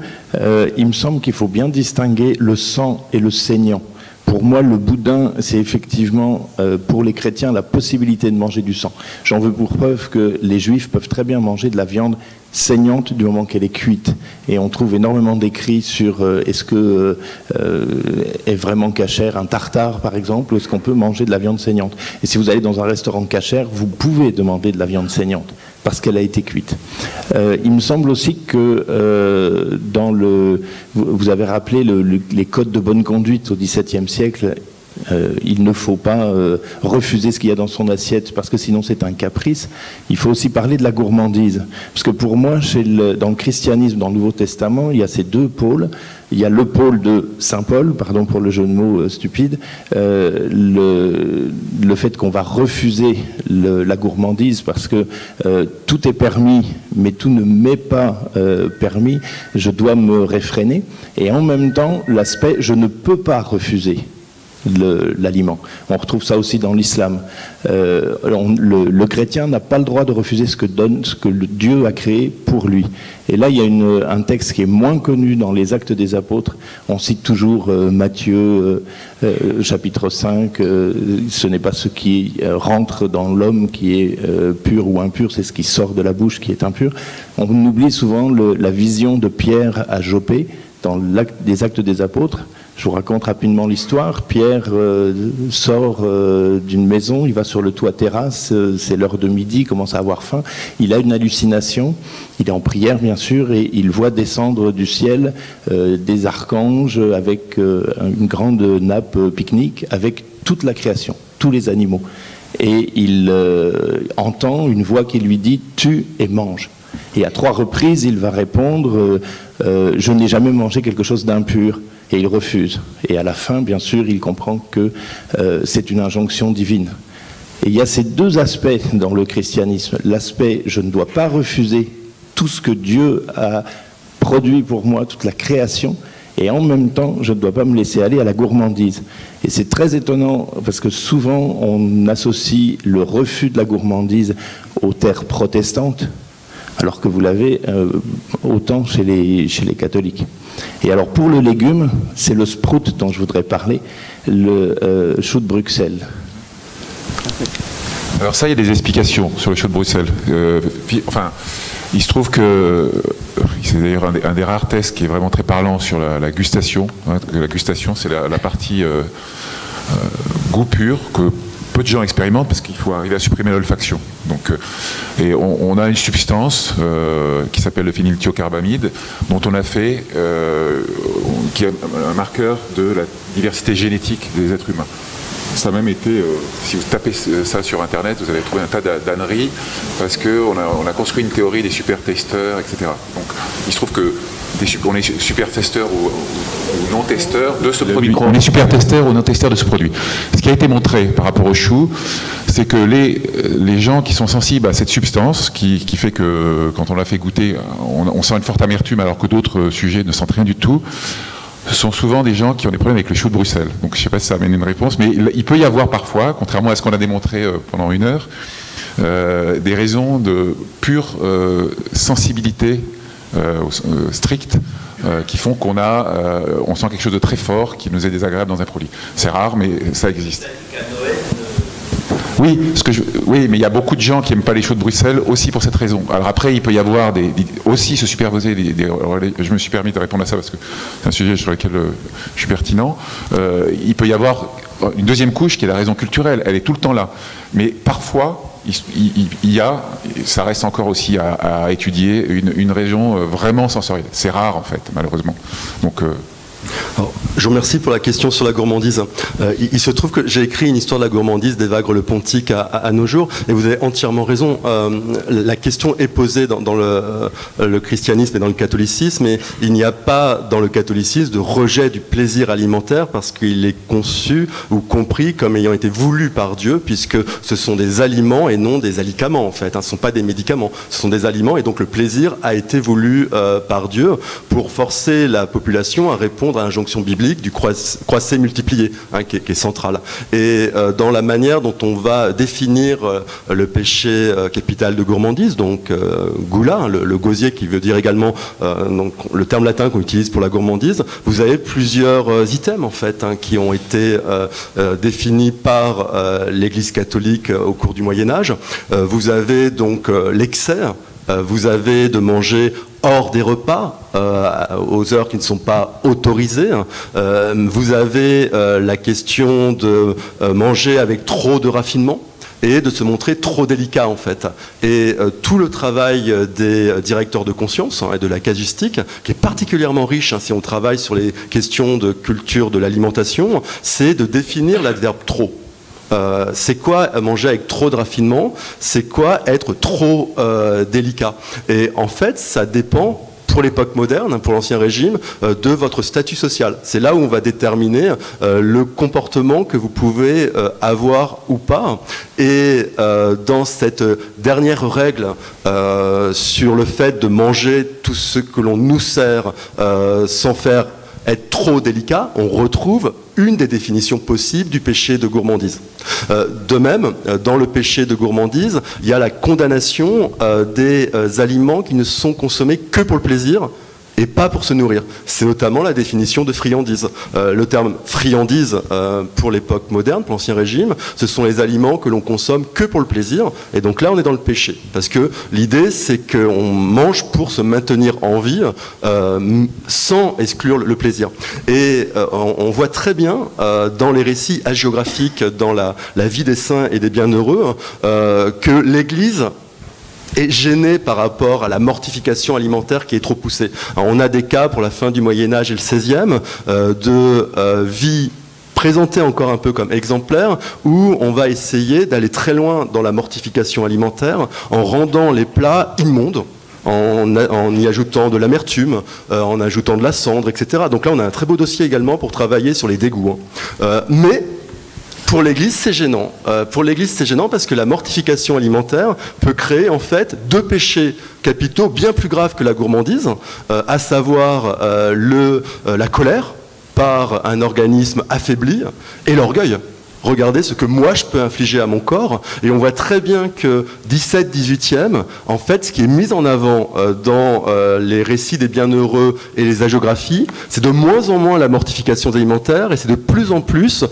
il me semble qu'il faut bien distinguer le sang et le saignant. Pour moi, le boudin, c'est effectivement, pour les chrétiens, la possibilité de manger du sang. J'en veux pour preuve que les juifs peuvent très bien manger de la viande saignante du moment qu'elle est cuite. Et on trouve énormément d'écrits sur est-ce que est vraiment cachère un tartare, par exemple, ou est-ce qu'on peut manger de la viande saignante. Et si vous allez dans un restaurant cachère, vous pouvez demander de la viande saignante, parce qu'elle a été cuite. Il me semble aussi que vous avez rappelé les codes de bonne conduite au XVIIe siècle. Il ne faut pas refuser ce qu'il y a dans son assiette, parce que sinon c'est un caprice. Il faut aussi parler de la gourmandise, parce que pour moi, dans le christianisme, dans le Nouveau Testament, il y a ces deux pôles. Il y a le pôle de Saint Paul, pardon pour le jeu de mots stupide, le fait qu'on va refuser la gourmandise parce que tout est permis, mais tout ne m'est pas permis, je dois me réfréner. Et en même temps, l'aspect je ne peux pas refuser l'aliment. On retrouve ça aussi dans l'islam. Le chrétien n'a pas le droit de refuser ce que Dieu a créé pour lui. Et là, il y a un texte qui est moins connu dans les Actes des Apôtres. On cite toujours Matthieu, chapitre 5, ce n'est pas ce qui rentre dans l'homme qui est pur ou impur, c'est ce qui sort de la bouche qui est impur. On oublie souvent la vision de Pierre à Joppé dans les Actes des Apôtres. Je vous raconte rapidement l'histoire. Pierre sort d'une maison, il va sur le toit terrasse, c'est l'heure de midi, il commence à avoir faim. Il a une hallucination, il est en prière bien sûr, et il voit descendre du ciel des archanges avec une grande nappe pique-nique, avec toute la création, tous les animaux. Et il entend une voix qui lui dit « tue et mange ». Et à 3 reprises, il va répondre « je n'ai jamais mangé quelque chose d'impur ». Et il refuse. Et à la fin, bien sûr, il comprend que c'est une injonction divine. Et il y a ces deux aspects dans le christianisme. L'aspect « je ne dois pas refuser tout ce que Dieu a produit pour moi, toute la création », et en même temps, je ne dois pas me laisser aller à la gourmandise. Et c'est très étonnant, parce que souvent, on associe le refus de la gourmandise aux terres protestantes, alors que vous l'avez autant chez les catholiques. Et alors, pour le légume, c'est le sprout dont je voudrais parler, le chou de Bruxelles. Alors ça, il y a des explications sur le chou de Bruxelles. Enfin, il se trouve que c'est d'ailleurs un des rares tests qui est vraiment très parlant sur la gustation. Hein, la gustation, c'est la partie goût pur que peu de gens expérimentent parce qu'il faut arriver à supprimer l'olfaction. Donc, et on a une substance qui s'appelle le phénylthiocarbamide, dont on a fait, qui est un marqueur de la diversité génétique des êtres humains. Ça a même été, si vous tapez ça sur Internet, vous allez trouver un tas d'âneries, parce qu'on a construit une théorie des super-testeurs, etc. Donc il se trouve que on est super-testeurs ou non-testeurs de ce produit. On est super-testeurs ou non-testeurs de ce produit. Ce qui a été montré par rapport au chou, c'est que les gens qui sont sensibles à cette substance, qui fait que quand on la fait goûter, on sent une forte amertume alors que d'autres sujets ne sentent rien du tout, ce sont souvent des gens qui ont des problèmes avec le chou de Bruxelles. Donc je ne sais pas si ça amène une réponse, mais il peut y avoir parfois, contrairement à ce qu'on a démontré pendant 1 heure, des raisons de pure sensibilité stricte qui font qu'on on sent quelque chose de très fort qui nous est désagréable dans un produit. C'est rare, mais ça existe. Oui, oui, mais il y a beaucoup de gens qui n'aiment pas les choux de Bruxelles aussi pour cette raison. Alors après, il peut y avoir aussi se superposer je me suis permis de répondre à ça parce que c'est un sujet sur lequel je suis pertinent. Il peut y avoir une deuxième couche qui est la raison culturelle. Elle est tout le temps là. Mais parfois, il y a, ça reste encore aussi à étudier, une raison vraiment sensorielle. C'est rare en fait, malheureusement. Donc alors, je vous remercie pour la question sur la gourmandise. Il se trouve que j'ai écrit une histoire de la gourmandise d'Evagre le Pontique à nos jours, et vous avez entièrement raison. La question est posée dans le christianisme et dans le catholicisme, et il n'y a pas dans le catholicisme de rejet du plaisir alimentaire parce qu'il est conçu ou compris comme ayant été voulu par Dieu, puisque ce sont des aliments et non des alicaments en fait. Ce ne sont pas des médicaments, ce sont des aliments, et donc le plaisir a été voulu par Dieu pour forcer la population à répondre à l'injonction biblique du croisser multiplier, hein, qui est centrale. Et dans la manière dont on va définir le péché capital de gourmandise, donc gula, hein, le gosier qui veut dire également donc, le terme latin qu'on utilise pour la gourmandise, vous avez plusieurs items en fait hein, qui ont été définis par l'Église catholique au cours du Moyen-Âge. Vous avez donc l'excès, vous avez de manger hors des repas, aux heures qui ne sont pas autorisées. Vous avez la question de manger avec trop de raffinement et de se montrer trop délicat en fait. Et tout le travail des directeurs de conscience hein, et de la casuistique, qui est particulièrement riche hein, si on travaille sur les questions de culture de l'alimentation, c'est de définir l'adverbe trop. C'est quoi manger avec trop de raffinement? C'est quoi être trop délicat? Et en fait, ça dépend, pour l'époque moderne, pour l'Ancien Régime, de votre statut social. C'est là où on va déterminer le comportement que vous pouvez avoir ou pas. Et dans cette dernière règle sur le fait de manger tout ce que l'on nous sert sans faire être trop délicat, on retrouve une des définitions possibles du péché de gourmandise. De même, dans le péché de gourmandise, il y a la condamnation des aliments qui ne sont consommés que pour le plaisir et pas pour se nourrir. C'est notamment la définition de friandise. Le terme friandise, pour l'époque moderne, pour l'Ancien Régime, ce sont les aliments que l'on consomme que pour le plaisir, et donc là on est dans le péché. Parce que l'idée c'est qu'on mange pour se maintenir en vie, sans exclure le plaisir. Et on voit très bien, dans les récits hagiographiques, dans la vie des saints et des bienheureux, que l'Église est gêné par rapport à la mortification alimentaire qui est trop poussée. Alors, on a des cas pour la fin du Moyen-Âge et le XVIe de vie présentée encore un peu comme exemplaire, où on va essayer d'aller très loin dans la mortification alimentaire en rendant les plats immondes, en y ajoutant de l'amertume, en ajoutant de la cendre, etc. Donc là, on a un très beau dossier également pour travailler sur les dégoûts. Mais Pour l'Église, c'est gênant. Pour l'Église, c'est gênant parce que la mortification alimentaire peut créer en fait deux péchés capitaux bien plus graves que la gourmandise, à savoir la colère par un organisme affaibli et l'orgueil. Regardez ce que moi je peux infliger à mon corps, et on voit très bien que 17-18e, en fait, ce qui est mis en avant dans les récits des bienheureux et les hagiographies, c'est de moins en moins la mortification alimentaire, et c'est de plus en plus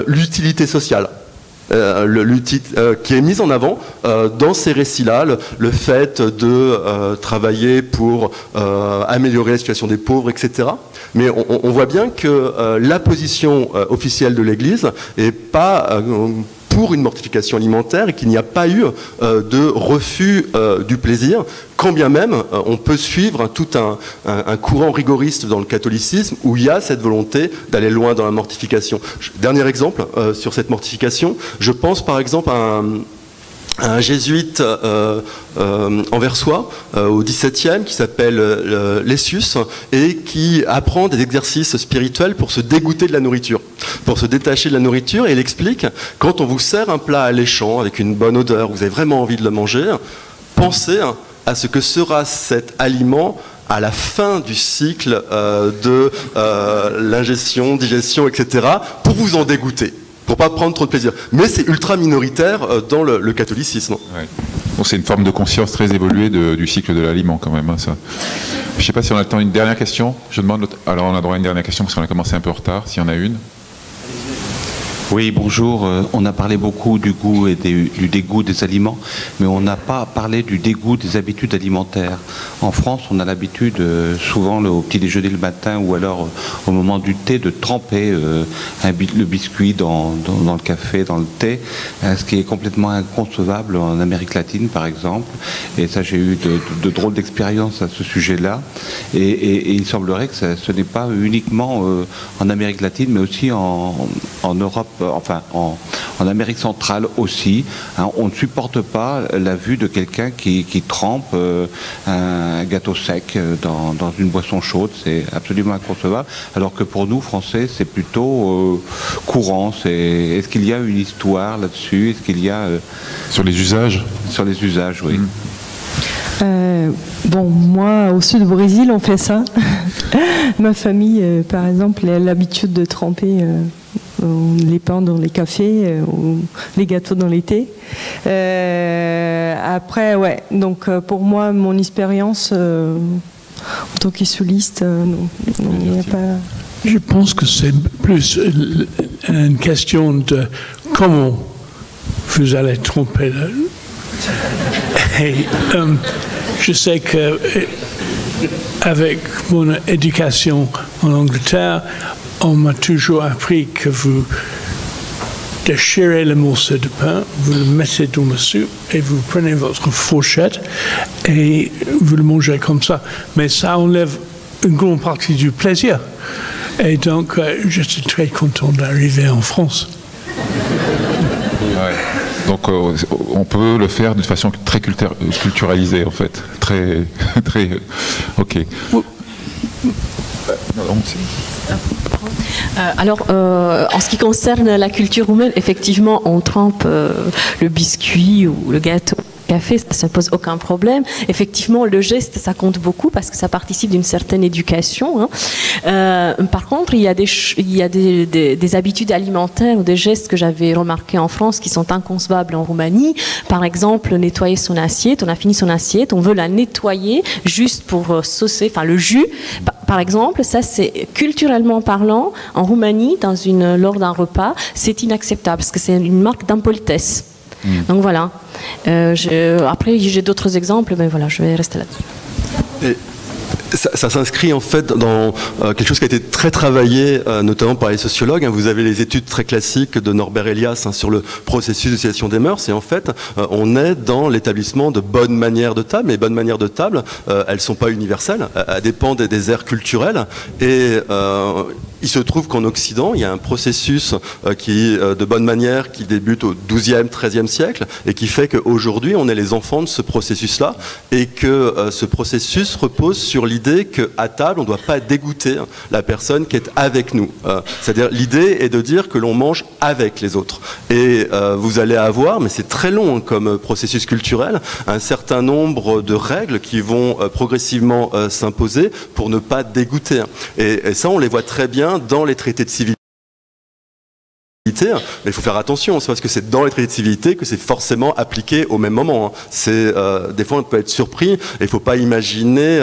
l'utilité sociale. Qui est mise en avant dans ces récits-là, le fait de travailler pour améliorer la situation des pauvres, etc. Mais on voit bien que la position officielle de l'Église n'est pas pour une mortification alimentaire et qu'il n'y a pas eu de refus du plaisir, quand bien même on peut suivre tout un courant rigoriste dans le catholicisme où il y a cette volonté d'aller loin dans la mortification. Dernier exemple sur cette mortification, je pense par exemple à un jésuite anversois au XVIIe qui s'appelle Lessius et qui apprend des exercices spirituels pour se dégoûter de la nourriture, pour se détacher de la nourriture. Et il explique, quand on vous sert un plat alléchant avec une bonne odeur, vous avez vraiment envie de le manger, pensez à ce que sera cet aliment à la fin du cycle de l'ingestion, digestion, etc., pour vous en dégoûter, pour pas prendre trop de plaisir. Mais c'est ultra minoritaire dans le catholicisme. Ouais. Bon, c'est une forme de conscience très évoluée du cycle de l'aliment quand même. Hein, ça. Je ne sais pas si on a le temps d'une dernière question. Je demande. Alors on a droit à une dernière question parce qu'on a commencé un peu en retard. S'il y en a une. Oui, bonjour. On a parlé beaucoup du goût et du dégoût des aliments, mais on n'a pas parlé du dégoût des habitudes alimentaires. En France, on a l'habitude, souvent au petit déjeuner le matin ou alors au moment du thé, de tremper le biscuit dans le café, dans le thé, ce qui est complètement inconcevable en Amérique latine, par exemple. Et ça, j'ai eu de drôles d'expériences à ce sujet-là. Et il semblerait que ce n'est pas uniquement en Amérique latine, mais aussi en Europe. Enfin, en Amérique centrale aussi, hein, on ne supporte pas la vue de quelqu'un qui trempe un gâteau sec dans une boisson chaude. C'est absolument inconcevable. Alors que pour nous, Français, c'est plutôt courant. Est-ce qu'il y a une histoire là-dessus? Est-ce qu'il y a sur les usages? Sur les usages, oui. Bon, moi, au sud du Brésil, on fait ça. Ma famille, par exemple, a l'habitude de tremper les pains dans les cafés ou les gâteaux dans les thés. Après, ouais, donc pour moi, mon expérience en tant qu'issouliste, il n'y a pas... Je pense que c'est plus une question de comment vous allez tromper. Et je sais que avec mon éducation en Angleterre, on m'a toujours appris que vous déchirez le morceau de pain, vous le mettez dans la soupe et vous prenez votre fourchette et vous le mangez comme ça. Mais ça enlève une grande partie du plaisir. Et donc, je suis très content d'arriver en France. Ouais. Donc, on peut le faire d'une façon très culturalisée, en fait. Très... Ok. Alors, en ce qui concerne la culture roumaine, effectivement, on trempe le biscuit ou le gâteau. Café, ça ne pose aucun problème. Effectivement, le geste, ça compte beaucoup parce que ça participe d'une certaine éducation. Hein. Par contre, il y a des habitudes alimentaires ou des gestes que j'avais remarqués en France qui sont inconcevables en Roumanie. Par exemple, nettoyer son assiette. On a fini son assiette, on veut la nettoyer juste pour saucer, enfin le jus. Par exemple, ça c'est culturellement parlant, en Roumanie, lors d'un repas, c'est inacceptable parce que c'est une marque d'impolitesse. Donc voilà. Après, j'ai d'autres exemples, mais voilà, je vais rester là-dessus. Ça s'inscrit en fait dans quelque chose qui a été très travaillé, notamment par les sociologues. Hein. Vous avez les études très classiques de Norbert Elias sur le processus d'utilisation des mœurs. Et en fait, on est dans l'établissement de bonnes manières de table. Mais les bonnes manières de table, elles ne sont pas universelles. Elles dépendent des aires culturelles. Et il se trouve qu'en Occident, il y a un processus de bonne manière qui débute au XIIe, XIIIe siècle et qui fait qu'aujourd'hui, on est les enfants de ce processus-là et que ce processus repose sur l'idée qu'à table, on ne doit pas dégoûter la personne qui est avec nous. C'est-à-dire, l'idée est de dire que l'on mange avec les autres. Et vous allez avoir, mais c'est très long comme processus culturel, un certain nombre de règles qui vont progressivement s'imposer pour ne pas dégoûter. Et ça, on les voit très bien dans les traités de civilité. Mais il faut faire attention, c'est parce que c'est dans les traités de civilité que c'est forcément appliqué au même moment. Des fois, on peut être surpris et il ne faut pas imaginer...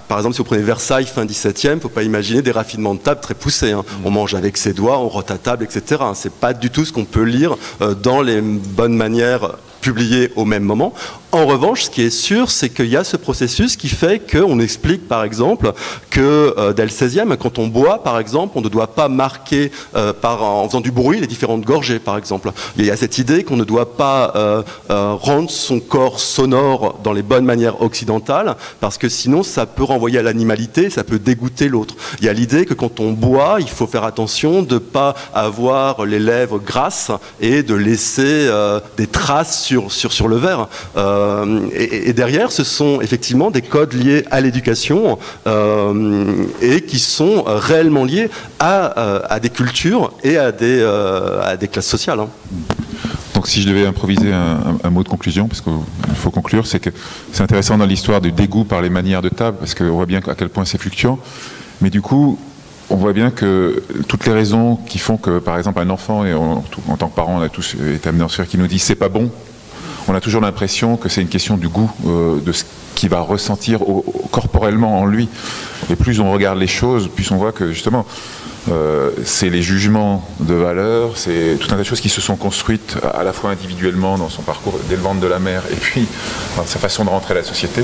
par exemple, si vous prenez Versailles, fin 17e, il ne faut pas imaginer des raffinements de table très poussés. On mange avec ses doigts, on rote à table, etc. Ce n'est pas du tout ce qu'on peut lire dans les bonnes manières publiées au même moment. En revanche, ce qui est sûr, c'est qu'il y a ce processus qui fait qu'on explique, par exemple, que dès le XVIe, quand on boit, par exemple, on ne doit pas marquer en faisant du bruit les différentes gorgées, par exemple. Il y a cette idée qu'on ne doit pas rendre son corps sonore dans les bonnes manières occidentales, parce que sinon, ça peut renvoyer à l'animalité, ça peut dégoûter l'autre. Il y a l'idée que quand on boit, il faut faire attention de ne pas avoir les lèvres grasses et de laisser des traces sur le verre. Et derrière, ce sont effectivement des codes liés à l'éducation et qui sont réellement liés à des cultures et à des classes sociales. Donc si je devais improviser un mot de conclusion, parce qu'il faut conclure, c'est que c'est intéressant dans l'histoire du dégoût par les manières de table, parce qu'on voit bien à quel point c'est fluctuant, mais du coup, on voit bien que toutes les raisons qui font que, par exemple, un enfant, et en tant que parent, on a tous été amenés en suivre, qui nous dit « c'est pas bon », on a toujours l'impression que c'est une question du goût, de ce qu'il va ressentir corporellement en lui. Et plus on regarde les choses, plus on voit que justement, c'est les jugements de valeur, c'est tout un tas de choses qui se sont construites à la fois individuellement dans son parcours dès le ventre de la mère, et puis dans sa façon de rentrer à la société.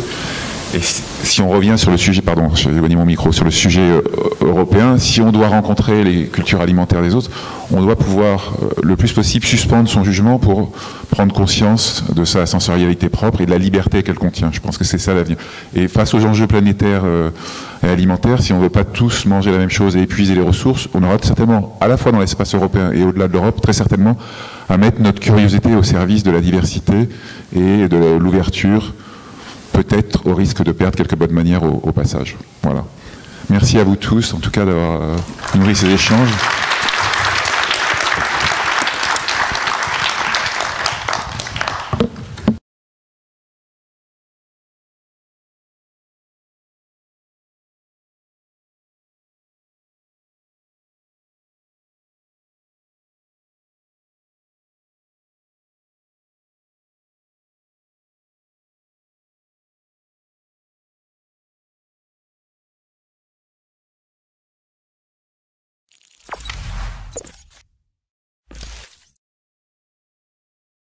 Et si on revient sur le sujet, pardon, j'ai éloigné mon micro, sur le sujet européen, si on doit rencontrer les cultures alimentaires des autres, on doit pouvoir le plus possible suspendre son jugement pour prendre conscience de sa sensorialité propre et de la liberté qu'elle contient. Je pense que c'est ça l'avenir. Et face aux enjeux planétaires et alimentaires, si on ne veut pas tous manger la même chose et épuiser les ressources, on aura certainement, à la fois dans l'espace européen et au-delà de l'Europe, très certainement, à mettre notre curiosité au service de la diversité et de l'ouverture, peut-être au risque de perdre quelques bonnes manières au passage. Voilà. Merci à vous tous, en tout cas, d'avoir nourri ces échanges.